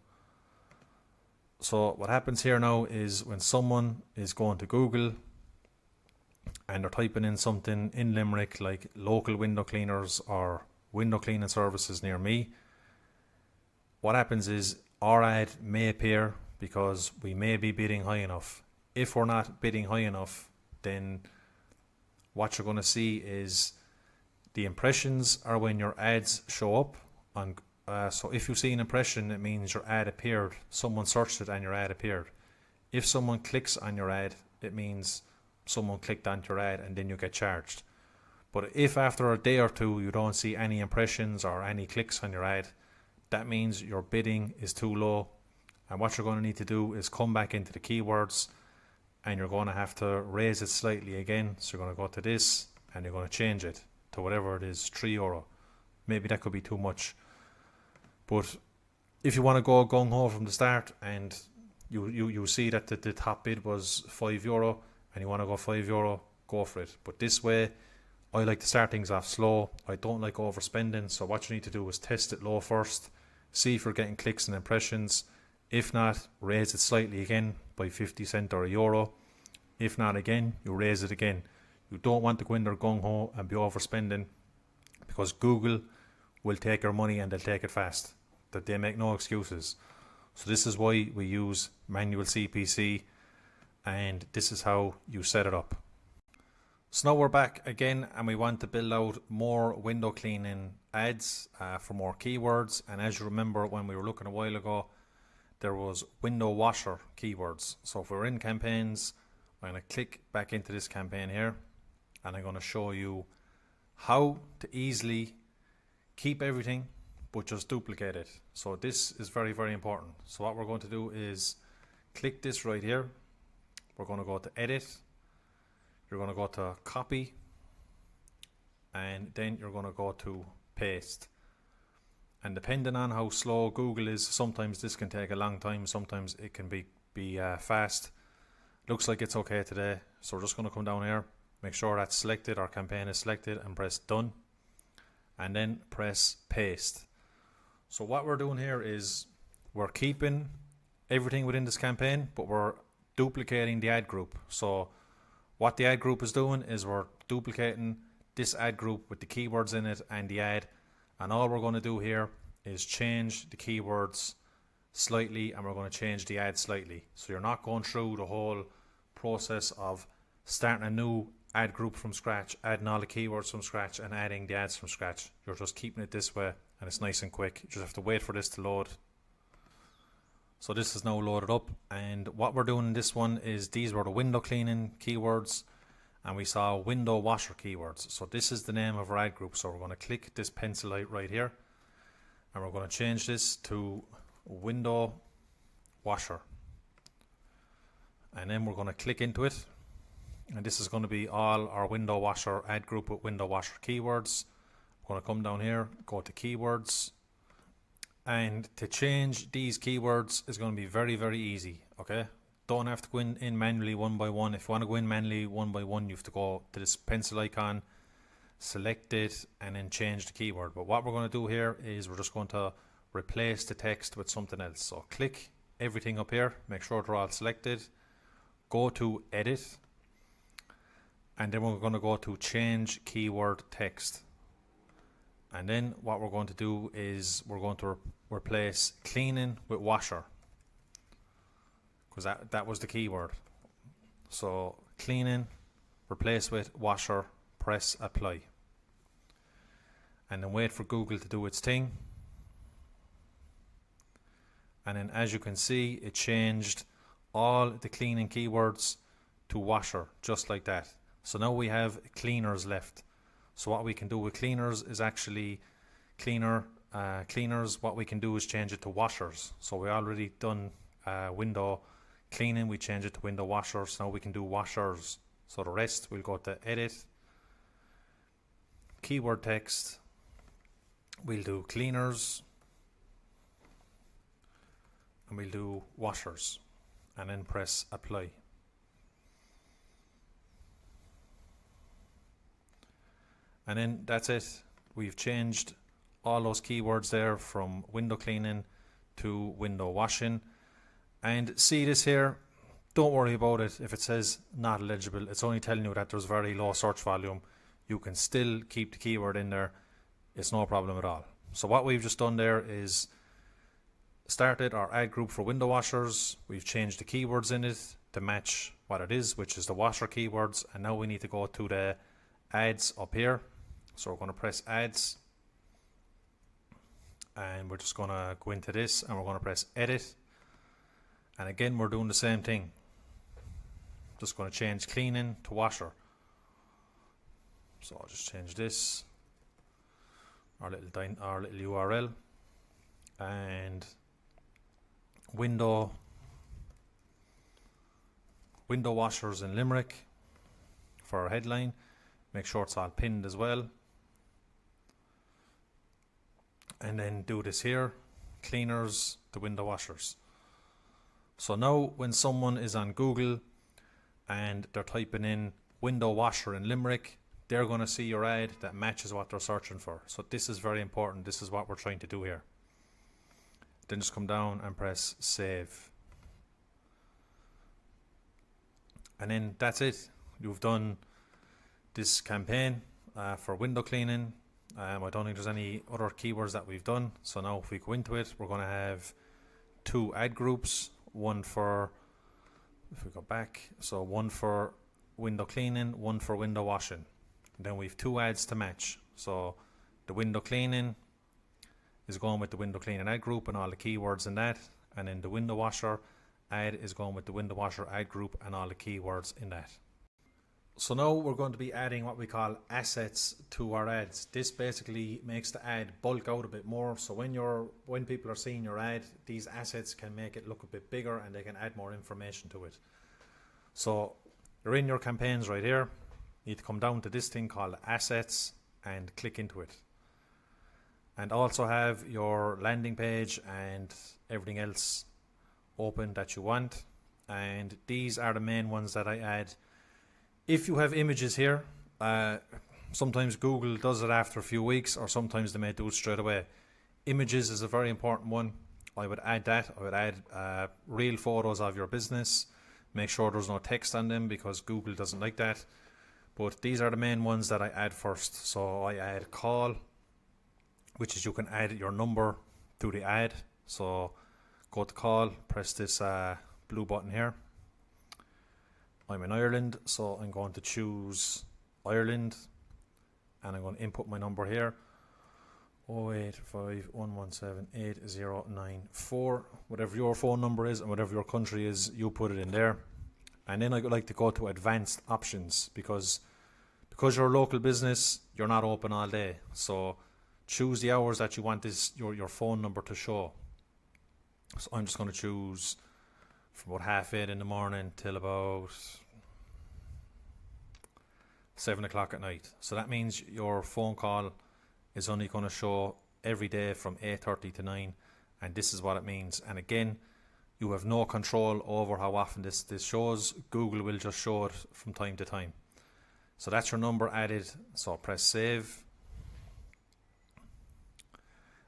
So what happens here now is when someone is going to Google and they're typing in something in Limerick like local window cleaners or window cleaning services near me, what happens is our ad may appear because we may be bidding high enough. If we're not bidding high enough, then what you're going to see is the impressions are when your ads show up on. So if you see an impression, it means your ad appeared. Someone searched it and your ad appeared. If someone clicks on your ad, it means someone clicked onto your ad and then you get charged. But if after a day or two you don't see any impressions or any clicks on your ad, that means your bidding is too low. And what you're going to need to do is come back into the keywords, and you're going to have to raise it slightly again. So you're going to go to this, and you're going to change it to whatever it is, 3 euro. Maybe that could be too much. But if you want to go gung-ho from the start, and you see that the top bid was 5 euro, and you want to go 5 euro, go for it. But this way, I like to start things off slow. I don't like overspending. So what you need to do is test it low first, see if you're getting clicks and impressions. If not, raise it slightly again by 50 cents or €1. If not again, you raise it again. You don't want to go in there gung-ho and be overspending, because Google will take your money and they'll take it fast. That they make no excuses. So this is why we use manual CPC, and this is how you set it up. So now we're back again, and we want to build out more window cleaning ads for more keywords. And as you remember, when we were looking a while ago, there was window washer keywords. So if we're in campaigns, I'm going to click back into this campaign here, and I'm going to show you how to easily keep everything but just duplicate it. So this is very, very important. So what we're going to do is click this right here. We're going to go to edit. You're going to go to copy, and then you're going to go to paste. And depending on how slow Google is, sometimes this can take a long time, sometimes it can be fast. Looks like it's okay today, so we're just going to come down here, make sure that's selected, our campaign is selected, and press done, and then press paste. So what we're doing here is we're keeping everything within this campaign, but we're duplicating the ad group. So what the ad group is doing is we're duplicating this ad group with the keywords in it and the ad. And all we're going to do here is change the keywords slightly, and we're going to change the ad slightly. So you're not going through the whole process of starting a new ad group from scratch, adding all the keywords from scratch and adding the ads from scratch. You're just keeping it this way, and it's nice and quick. You just have to wait for this to load. So this is now loaded up, and what we're doing in this one is these were the window cleaning keywords, and we saw window washer keywords. So this is the name of our ad group. So we're going to click this pencil right here, and we're going to change this to window washer, and then we're going to click into it, and this is going to be all our window washer ad group with window washer keywords. We're going to come down here, go to keywords, and to change these keywords is going to be very, very easy. Okay, don't have to go in manually one by one. If you want to go in manually one by one, you have to go to this pencil icon, select it, and then change the keyword. But what we're going to do here is we're just going to replace the text with something else. So click everything up here, make sure they're all selected, go to edit, and then we're going to go to change keyword text. And then what we're going to do is we're going to replace cleaning with washer, because that was the keyword. So cleaning, replace with washer, press apply, and then wait for Google to do its thing. And then as you can see, it changed all the cleaning keywords to washer, just like that. So now we have cleaners left. So what we can do with cleaners is actually cleaners, what we can do is change it to washers. So we already done window cleaning, we change it to window washers. Now we can do washers. So the rest, we'll go to edit, keyword text, we'll do cleaners, and we'll do washers, and then press apply. And then that's it. We've changed all those keywords there from window cleaning to window washing. And see this here, don't worry about it if it says not eligible. It's only telling you that there's very low search volume. You can still keep the keyword in there. It's no problem at all. So what we've just done there is started our ad group for window washers. We've changed the keywords in it to match what it is, which is the washer keywords. And now we need to go to the ads up here. So we're going to press ads, and we're just going to go into this, and we're going to press edit. And again, we're doing the same thing. Just going to change cleaning to washer. So I'll just change this, our little URL, and window washers in Limerick for our headline. Make sure it's all pinned as well. And then do this here, cleaners to window washers. So now when someone is on Google and they're typing in window washer in Limerick, they're going to see your ad that matches what they're searching for. So this is very important. This is what we're trying to do here. Then just come down and press save. And then that's it. You've done this campaign for window cleaning. I don't think there's any other keywords that we've done. So now if we go into it, we're going to have two ad groups. One for, if we go back, so one for window cleaning, one for window washing. And then we've two ads to match. So the window cleaning is going with the window cleaning ad group and all the keywords in that. And then the window washer ad is going with the window washer ad group and all the keywords in that. So now we're going to be adding what we call assets to our ads. This basically makes the ad bulk out a bit more. So when people are seeing your ad, these assets can make it look a bit bigger and they can add more information to it. So you're in your campaigns right here. You need to come down to this thing called assets and click into it. And also have your landing page and everything else open that you want. And these are the main ones that I add. If you have images here, sometimes Google does it after a few weeks, or sometimes they may do it straight away. Images is a very important one. I would add that. I would add real photos of your business. Make sure there's no text on them because Google doesn't like that. But these are the main ones that I add first. So I add call, which is you can add your number to the ad. So go to call, press this blue button here. I'm in Ireland, so I'm going to choose Ireland, and I'm going to input my number here. 08511788094. Whatever your phone number is and whatever your country is, you put it in there. And then I like to go to advanced options because you're a local business, you're not open all day. So choose the hours that you want your phone number to show. So I'm just going to choose from about 8:30 in the morning till about 7 o'clock at night. So that means your phone call is only going to show every day from 8:30 to 9, and this is what it means. And again, you have no control over how often this shows. Google will just show it from time to time. So that's your number added. So press save.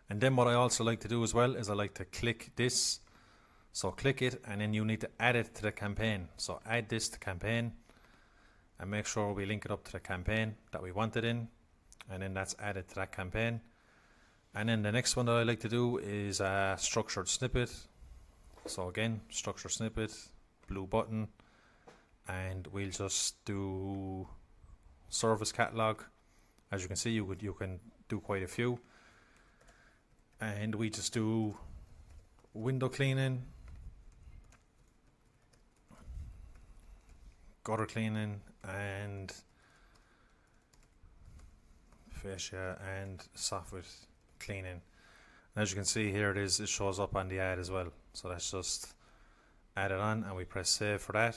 And then what I also like to do as well is I like to click this. So click it, and then you need to add it to the campaign. So add this to campaign and make sure we link it up to the campaign that we want it in. And then that's added to that campaign. And then the next one that I like to do is a structured snippet. So again, structured snippet, blue button, and we'll just do service catalog. As you can see, you can do quite a few. And we just do window cleaning, gutter cleaning, and fascia and soffit cleaning. And as you can see here, it shows up on the ad as well. So let's just add it on, and we press save for that.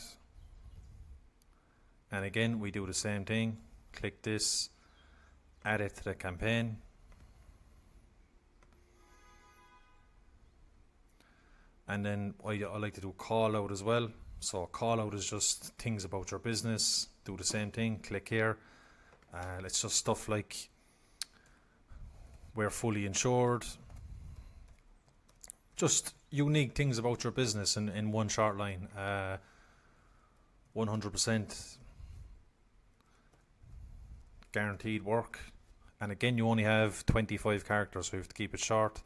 And again, we do the same thing. Click this, add it to the campaign. And then I like to do call out as well. So call out is just things about your business. Do the same thing. Click here. It's just stuff like we're fully insured. Just unique things about your business in one short line. 100% guaranteed work. And again, you only have 25 characters, so you have to keep it short.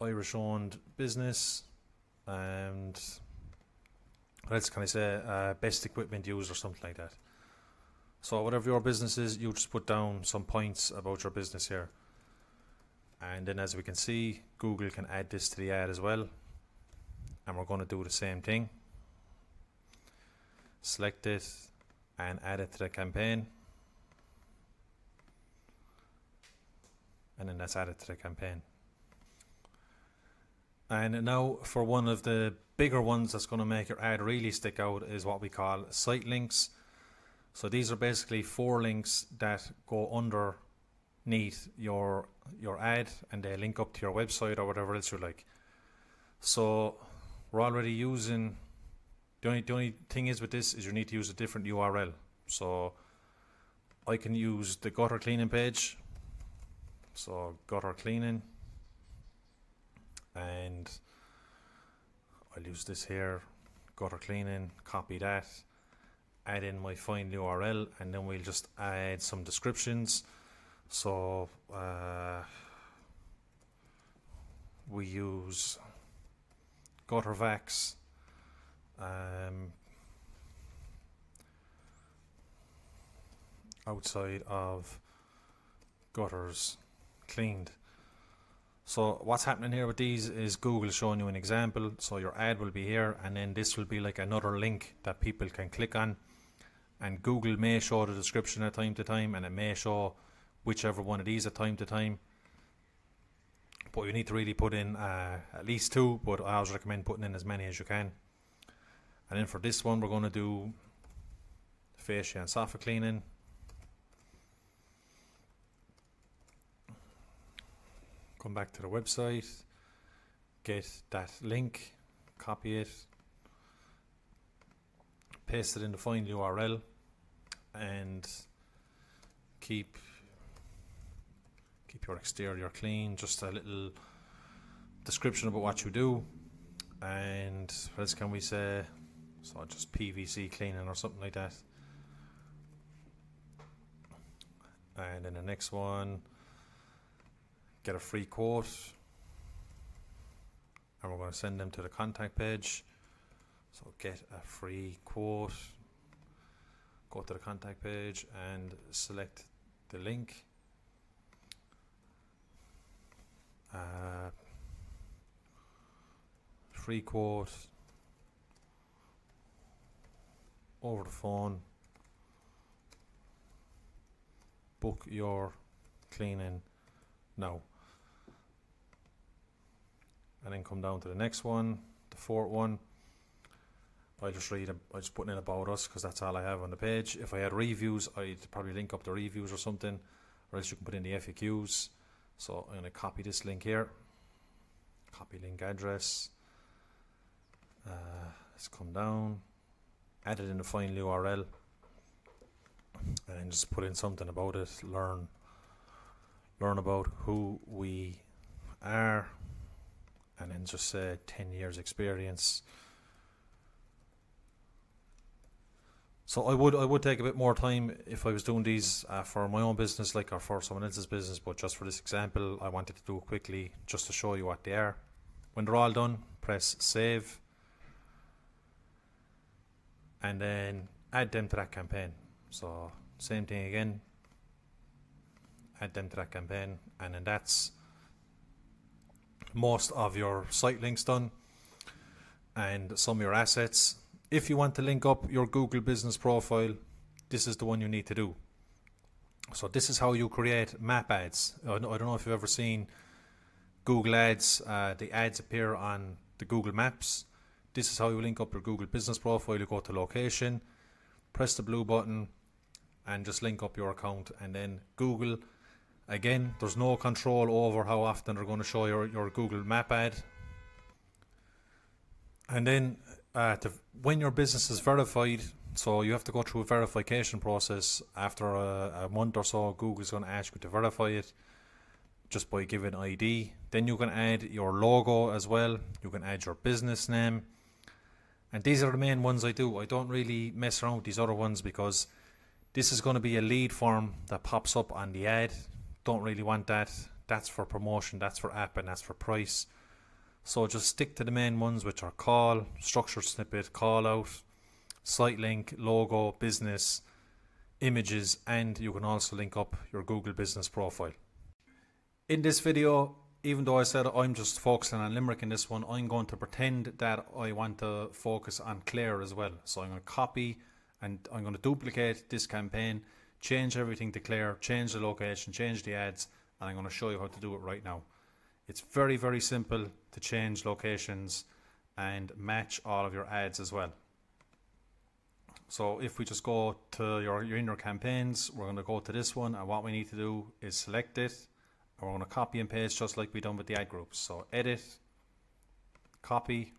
Irish owned business, and what else can I say? Best equipment used or something like that. So whatever your business is, you just put down some points about your business here. And then as we can see, Google can add this to the ad as well. And we're going to do the same thing. Select it and add it to the campaign. And then that's added to the campaign. And now for one of the bigger ones that's going to make your ad really stick out is what we call site links. So these are basically 4 links that go underneath your ad, and they link up to your website or whatever else you like. So we're already using, the only thing is with this is you need to use a different URL. So I can use the gutter cleaning page. So gutter cleaning. And I'll use this here, gutter cleaning, copy that, add in my find URL, and then we'll just add some descriptions. So we use gutter vacs, outside of gutters cleaned. So what's happening here with these is Google showing you an example. So your ad will be here, and then this will be like another link that people can click on, and Google may show the description at time to time, and it may show whichever one of these at time to time. But you need to really put in at least 2, but I always recommend putting in as many as you can. And then for this one, we're going to do fascia and soffit cleaning. Come back to the website, get that link, copy it, paste it in the find URL, and keep your exterior clean. Just a little description about what you do. And what else can we say? So just PVC cleaning or something like that. And then the next one, get a free quote, and we're going to send them to the contact page. So get a free quote, go to the contact page and select the link. Free quote over the phone, book your cleaning now. And then come down to the next one, the fourth one. I just put in about us because that's all I have on the page. If I had reviews, I'd probably link up the reviews or something, or else you can put in the FAQs. So I'm going to copy this link here, copy link address. Let's come down, add it in the final URL, and then just put in something about it. Learn about who we are, and then just say 10 years experience. So I would take a bit more time if I was doing these for my own business, like, or for someone else's business, but just for this example, I wanted to do it quickly just to show you what they are. When they're all done, press save, and then add them to that campaign. So same thing again, add them to that campaign, and then that's most of your site links done and some of your assets. If you want to link up your Google business profile, this is the one you need to do. So this is how you create map ads. I don't know if you've ever seen Google ads. The ads appear on the Google Maps. This is how you link up your Google business profile. You go to location, press the blue button, and just link up your account. And then Google, again, there's no control over how often they're going to show your Google map ad. And then when your business is verified, so you have to go through a verification process. After a month or so, Google's going to ask you to verify it just by giving ID. Then you can add your logo as well. You can add your business name. And these are the main ones I do. I don't really mess around with these other ones because this is going to be a lead form that pops up on the ad. Don't really want that. That's for promotion, that's for app, and that's for price. So just stick to the main ones, which are call, structured snippet, call out, site link, logo, business, images, and you can also link up your Google business profile. In this video, even though I said I'm just focusing on Limerick in this one, I'm going to pretend that I want to focus on Clare as well. So I'm going to copy and I'm going to duplicate this campaign, change everything to Clare, change the location, change the ads, and I'm going to show you how to do it right now. It's very, very simple to change locations and match all of your ads as well. So if we just go to your in your campaigns, we're going to go to this one, and what we need to do is select it, and we're going to copy and paste just like we done with the ad groups. So edit, copy,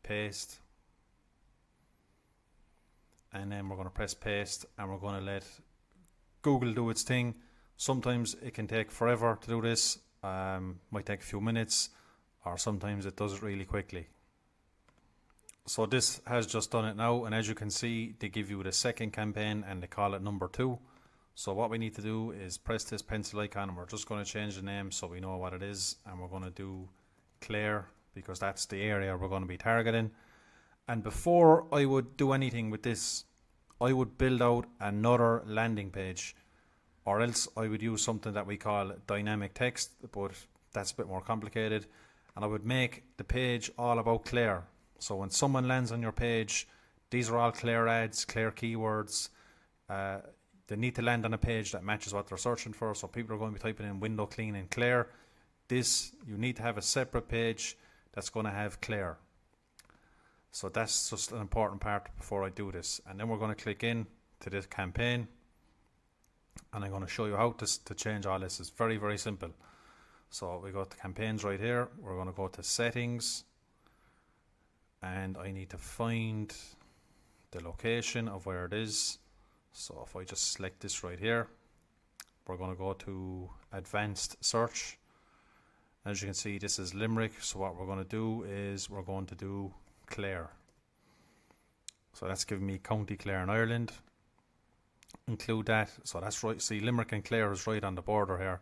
paste, and then we're going to press paste, and we're going to let Google do its thing. Sometimes it can take forever to do this, might take a few minutes, or sometimes it does it really quickly. So this has just done it now, and as you can see, they give you the second campaign and they call it number 2. So what we need to do is press this pencil icon, and we're just going to change the name so we know what it is, and we're going to do Clare because that's the area we're going to be targeting. And before I would do anything with this, I would build out another landing page, or else I would use something that we call dynamic text, but that's a bit more complicated. And I would make the page all about Clare. So when someone lands on your page, these are all Clare ads, Clare keywords. They need to land on a page that matches what they're searching for. So people are going to be typing in window cleaning Clare. You need to have a separate page that's going to have Clare. So that's just an important part before I do this. And then we're going to click in to this campaign, and I'm going to show you how to change all this. It's very, very simple. So we go to campaigns right here. We're going to go to settings, and I need to find the location of where it is. So if I just select this right here, we're going to go to advanced search. As you can see, this is Limerick. So what we're going to do is we're going to do Clare. So that's giving me County Clare in Ireland. Include that. So that's right. See, Limerick and Clare is right on the border here.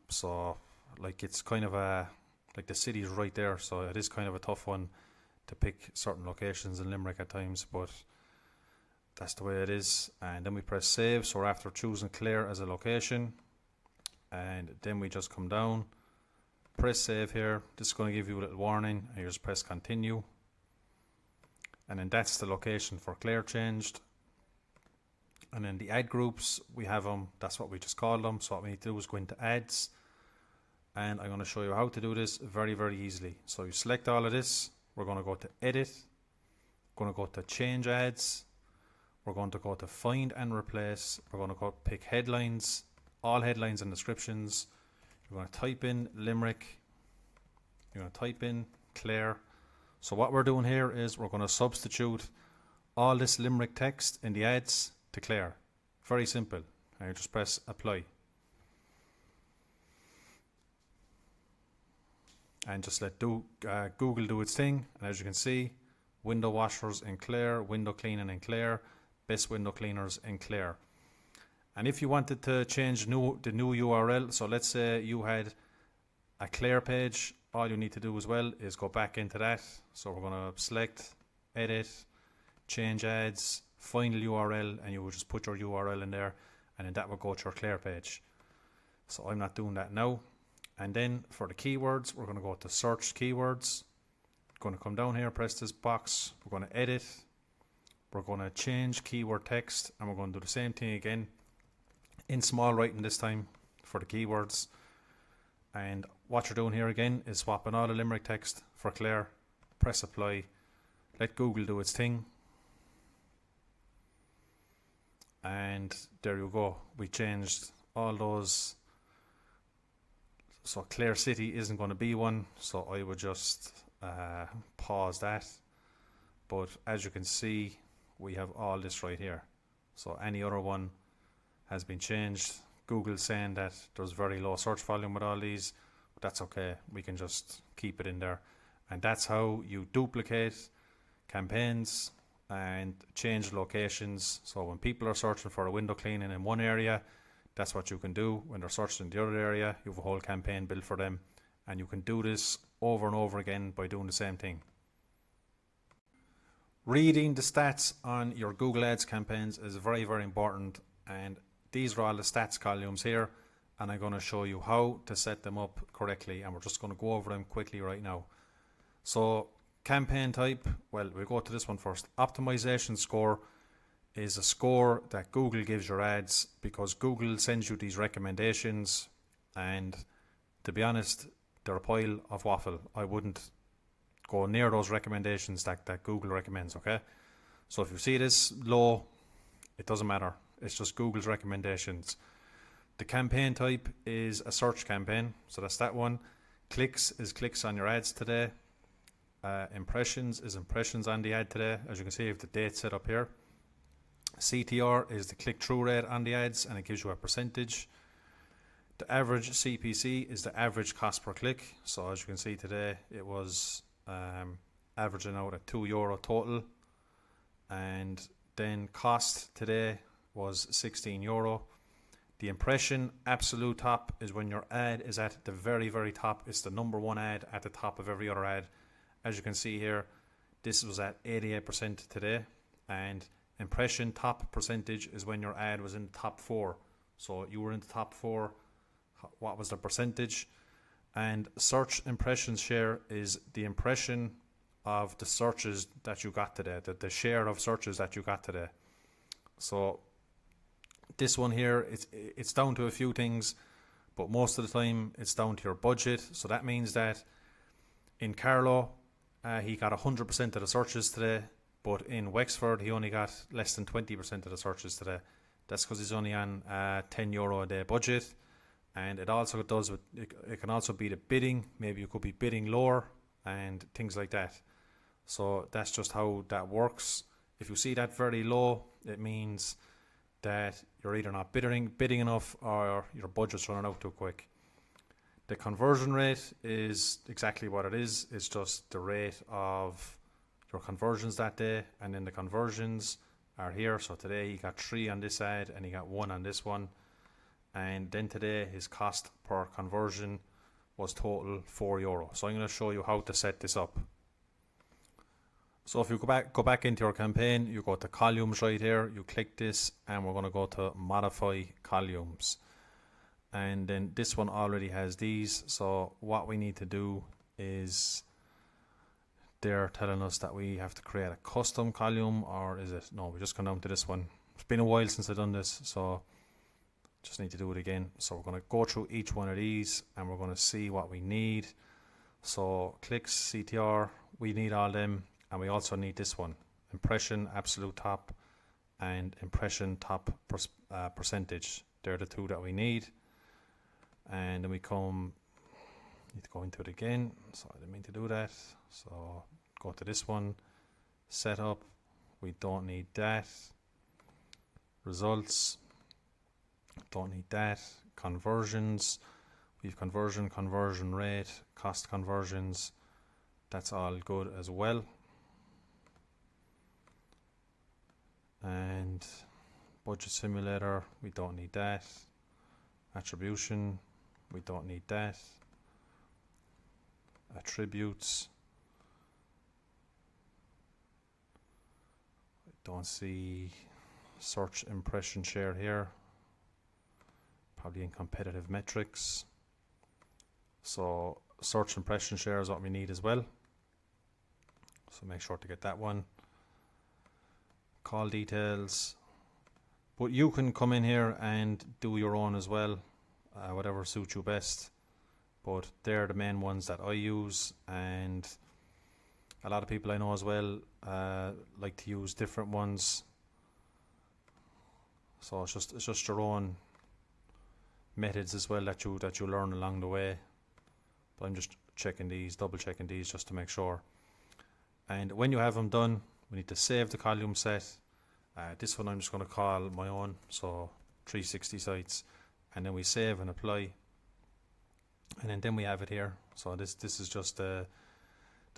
So like it's kind of like the city is right there. So it is kind of a tough one to pick certain locations in Limerick at times, but that's the way it is. And then we press save. So we're after choosing Clare as a location, and then we just come down, press save here. This is going to give you a little warning, and you just press continue, and then that's the location for Clare changed. And then the ad groups, we have them, that's what we just called them. So what we need to do is go into ads, and I'm going to show you how to do this very, very easily. So you select all of this, we're going to go to edit, we're going to go to change ads, we're going to go to find and replace, we're going to go pick headlines, all headlines and descriptions. You're going to type in Limerick, you're going to type in Clare. So what we're doing here is we're going to substitute all this Limerick text in the ads to Clare. Very simple. And you just press apply. And just let Google do its thing. And as you can see, window washers in Clare, window cleaning in Clare, best window cleaners in Clare. And if you wanted to change the new URL, so let's say you had a Clare page, all you need to do as well is go back into that. So we're going to select, edit, change ads, final URL, and you will just put your URL in there, and then that will go to your Clare page. So I'm not doing that now. And then for the keywords, we're going to go to search keywords. We're going to come down here, press this box, we're going to edit, we're going to change keyword text, and we're going to do the same thing again in small writing this time for the keywords. And what you're doing here again is swapping all the Limerick text for Clare, press apply, let Google do its thing, and there you go. We changed all those. So Clare City isn't going to be one, so I would just pause that. But as you can see, we have all this right here. So any other one has been changed. Google's saying that there's very low search volume with all these, but that's okay. We can just keep it in there. And that's how you duplicate campaigns and change locations. So when people are searching for a window cleaning in one area, that's what you can do. When they're searching in the other area, you have a whole campaign built for them, and you can do this over and over again by doing the same thing. Reading the stats on your Google Ads campaigns is very, very important, and these are all the stats columns here, and I'm going to show you how to set them up correctly, and we're just going to go over them quickly right now. So campaign type, well, we'll go to this one first. Optimization score is a score that Google gives your ads, because Google sends you these recommendations, and to be honest, they're a pile of waffle. I wouldn't go near those recommendations that Google recommends, okay? So if you see this low, it doesn't matter. It's just Google's recommendations. The campaign type is a search campaign, so that's that one. Clicks is clicks on your ads today. Impressions is impressions on the ad today. As you can see, I have the date set up here. CTR is the click-through rate on the ads, and it gives you a percentage. The average CPC is the average cost per click. So as you can see today, it was averaging out at €2 total, and then cost today was €16. The impression absolute top is when your ad is at the very, very top. It's the number one ad at the top of every other ad. As you can see here, this was at 88% today, and impression top percentage is when your ad was in the top 4. So you were in the top 4, what was the percentage? And search impressions share is the impression of the searches that you got today, the share of searches that you got today. So this one here, it's down to a few things, but most of the time it's down to your budget. So that means that in Carlow, he got 100% of the searches today, but in Wexford, he only got less than 20% of the searches today. That's because he's only on €10 a day budget. And it also does with, it can also be the bidding. Maybe you could be bidding lower and things like that. So that's just how that works. If you see that very low, it means that you're either not bidding enough, or your budget's running out too quick. The conversion rate is exactly what it is. It's just the rate of your conversions that day, and then the conversions are here. So today he got 3 on this ad and he got 1 on this one. And then today his cost per conversion was total €4. So I'm going to show you how to set this up. So if you go back into your campaign, you go to columns right here, you click this, and we're going to go to modify columns. And then this one already has these, so what we need to do is they're telling us that we have to create a custom column, or is it? No, we just come down to this one. It's been a while since I've done this, so just need to do it again. So we're going to go through each one of these and we're going to see what we need. So clicks, CTR, we need all them, and we also need this one, impression absolute top and impression top percentage. They're the 2 that we need. And then we need to go into it again, so I didn't mean to do that. So go to this one, setup, we don't need that. Results, don't need that. Conversions, we've conversion rate, cost conversions, that's all good as well. And budget simulator, we don't need that. Attribution, we don't need that. Attributes, I don't see search impression share here, probably in competitive metrics. So search impression share is what we need as well, so make sure to get that one. Call details, but you can come in here and do your own as well, whatever suits you best, but they're the main ones that I use, and a lot of people I know as well like to use different ones, so it's just your own methods as well that you learn along the way. But I'm just checking these, double checking these just to make sure. And when you have them done, we need to save the column set. This one I'm just going to call my own, so 360 sites, and then we save and apply, and then we have it here. So this is just the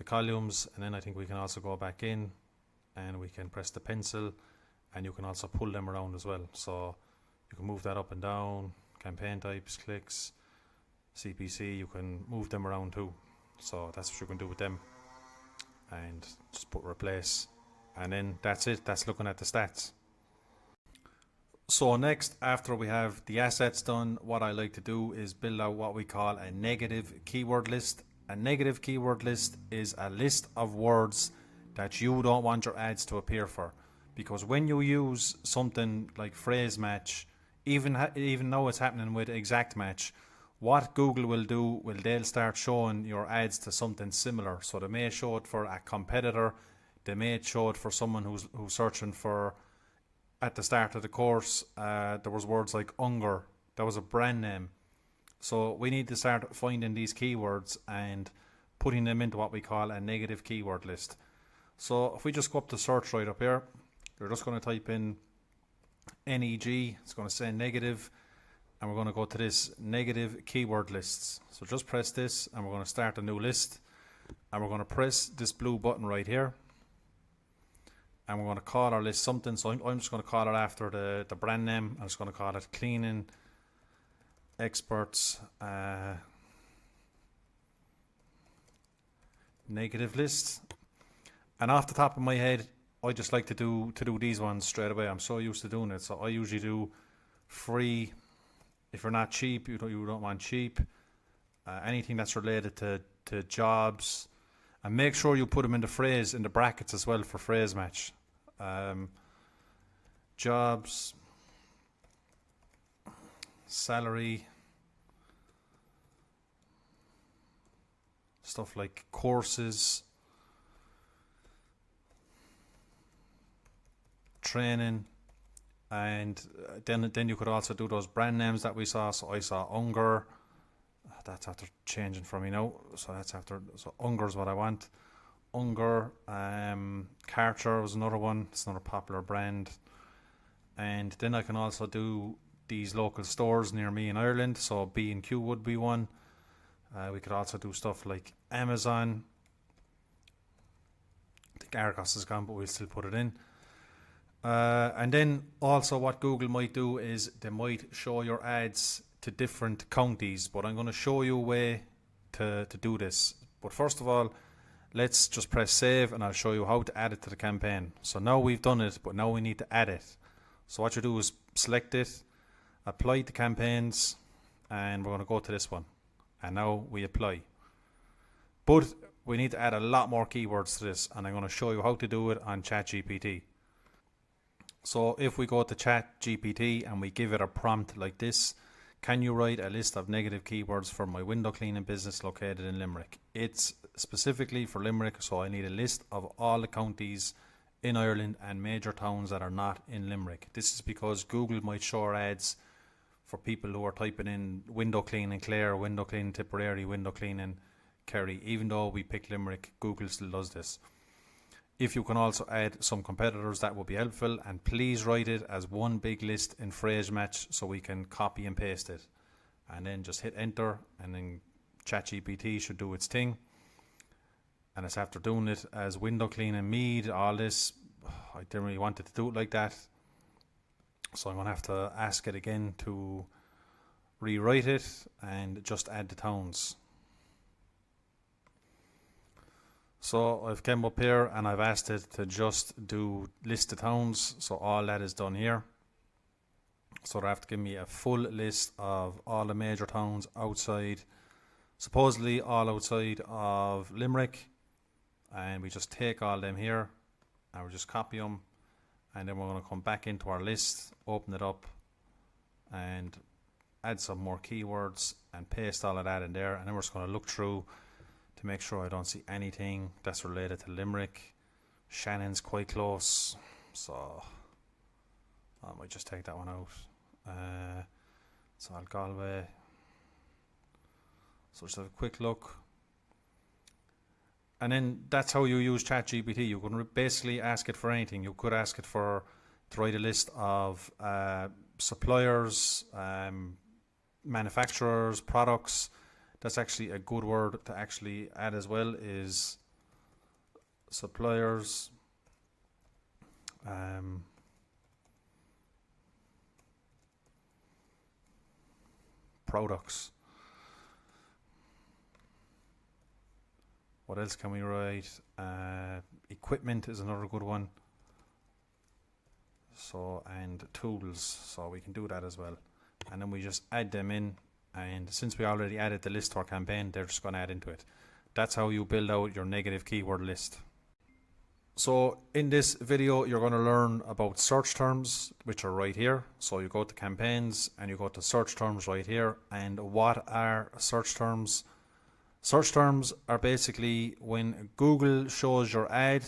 columns, and then I think we can also go back in and we can press the pencil, and you can also pull them around as well. So you can move that up and down, campaign types, clicks, CPC, you can move them around too. So that's what you can do with them, and just put replace, and then that's it. That's looking at the stats. So next, after we have the assets done, what I like to do is build out what we call a negative keyword list. A negative keyword list is a list of words that you don't want your ads to appear for, because when you use something like phrase match, even though it's happening with exact match, what Google will do, they'll start showing your ads to something similar. So they may show it for a competitor, they may show it for someone who's searching for, at the start of the course, there was words like Unger, that was a brand name. So we need to start finding these keywords and putting them into what we call a negative keyword list. So if we just go up to search right up here, you're just going to type in NEG, it's going to say negative, and we're going to go to this negative keyword lists. So just press this and we're going to start a new list, and we're going to press this blue button right here, and we're going to call our list something. So I'm just going to call it after the brand name. I'm just going to call it Cleaning Experts Negative List. And off the top of my head, I just like to do these ones straight away. I'm so used to doing it. So I usually do free. If you're not cheap, you don't want cheap. Anything that's related to jobs, and make sure you put them in the phrase, in the brackets as well for phrase match. Jobs, salary, stuff like courses, training, and then you could also do those brand names that we saw. So I saw Unger, that's after changing for me now, so that's after, so Unger is what I want. Unger, Karcher was another one, it's another popular brand. And then I can also do these local stores near me in Ireland, so B&Q would be one. We could also do stuff like Amazon. I think Argos is gone, but we'll still put it in. And then also what Google might do is they might show your ads to different counties, but I'm going to show you a way to do this. But first of all, let's just press save and I'll show you how to add it to the campaign. So now we've done it, but now we need to add it. So what you do is select it, apply to campaigns, and we're going to go to this one. And now we apply. But we need to add a lot more keywords to this, and I'm going to show you how to do it on ChatGPT. So if we go to ChatGPT and we give it a prompt like this, can you write a list of negative keywords for my window cleaning business located in Limerick? It's specifically for Limerick, so I need a list of all the counties in Ireland and major towns that are not in Limerick. This is because Google might show our ads for people who are typing in window cleaning Clare, window cleaning Tipperary, window cleaning Kerry. Even though we pick Limerick, Google still does this. If you can also add some competitors, that would be helpful, and please write it as one big list in phrase match so we can copy and paste it, and then just hit enter, and then ChatGPT should do its thing. And it's after doing it as window cleaning Mead, all this. I didn't really want it to do it like that, so I'm going to have to ask it again to rewrite it and just add the towns. So I've come up here and I've asked it to just do list of towns. So all that is done here. So they have to give me a full list of all the major towns outside, supposedly all outside of Limerick. And we just take all them here and we just copy them. And then we're going to come back into our list, open it up and add some more keywords and paste all of that in there. And then we're just going to look through to make sure I don't see anything that's related to Limerick. Shannon's quite close, so I might just take that one out. It's all Galway. So just have a quick look. And then that's how you use ChatGPT. You can basically ask it for anything. You could ask it to write a list of suppliers, manufacturers, products. That's actually a good word to actually add as well, is suppliers, products. What else can we write? Equipment is another good one. So, and tools, so we can do that as well. And then we just add them in. And since we already added the list to our campaign, they're just going to add into it. That's how you build out your negative keyword list. So in this video, you're going to learn about search terms, which are right here. So you go to campaigns and you go to search terms right here. And what are search terms? Search terms are basically when Google shows your ad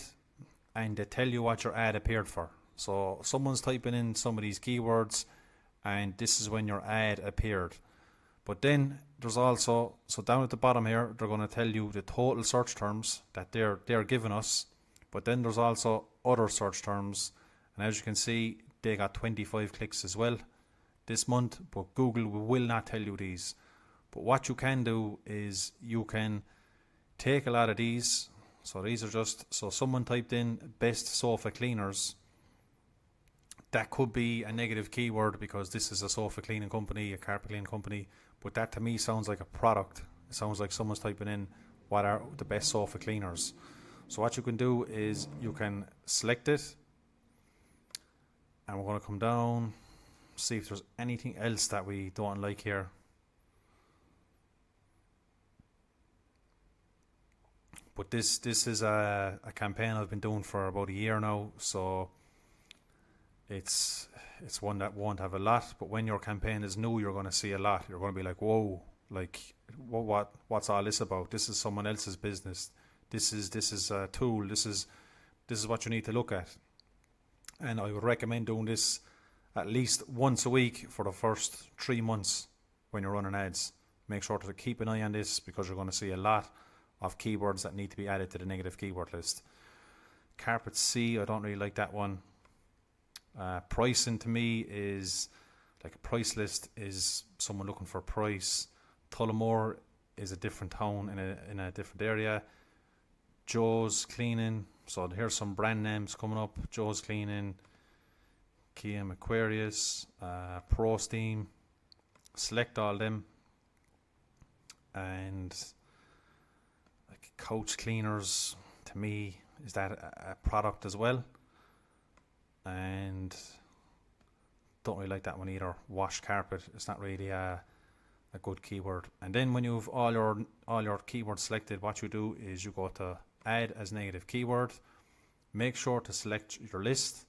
and they tell you what your ad appeared for. So someone's typing in some of these keywords and this is when your ad appeared. But then there's also, so down at the bottom here, they're going to tell you the total search terms that they're giving us. But then there's also other search terms. And as you can see, they got 25 clicks as well this month. But Google will not tell you these. But what you can do is you can take a lot of these. So these are just, so someone typed in best sofa cleaners. That could be a negative keyword because this is a sofa cleaning company, a carpet cleaning company. But that to me sounds like a product. It sounds like someone's typing in what are the best sofa cleaners. So what you can do is you can select it. And we're going to come down, see if there's anything else that we don't like here. But this is a campaign I've been doing for about a year now. So it's one that won't have a lot, but when your campaign is new, you're going to see a lot. You're going to be like, whoa, like what's all this about? This is someone else's business. This is a tool. This is what you need to look at. And I would recommend doing this at least once a week for the first 3 months when you're running ads. Make sure to keep an eye on this because you're going to see a lot of keywords that need to be added to the negative keyword list. Carpet C, I don't really like that one. Pricing to me is like a price list is someone looking for a price. Tullamore is a different town in a different area. Joe's Cleaning. So here's some brand names coming up. Joe's Cleaning, KM Aquarius, Pro Steam. Select all them. And like couch cleaners, to me, is that a product as well? And don't really like that one either. Wash carpet, it's not really a good keyword. And then when you've all your keywords selected, what you do is you go to add as negative keyword. Make sure to select your list,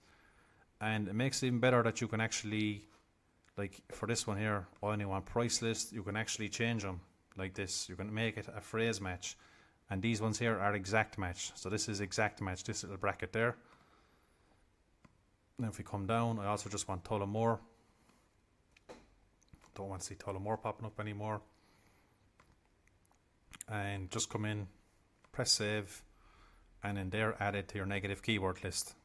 and it makes it even better that you can actually, like for this one here, I only want price list. You can actually change them like this. You can make it a phrase match, and these ones here are exact match. So this is exact match, this little bracket there. Now if we come down, I also just want Tullamore. Don't want to see Tullamore popping up anymore. And just come in, press save, and in there add it to your negative keyword list.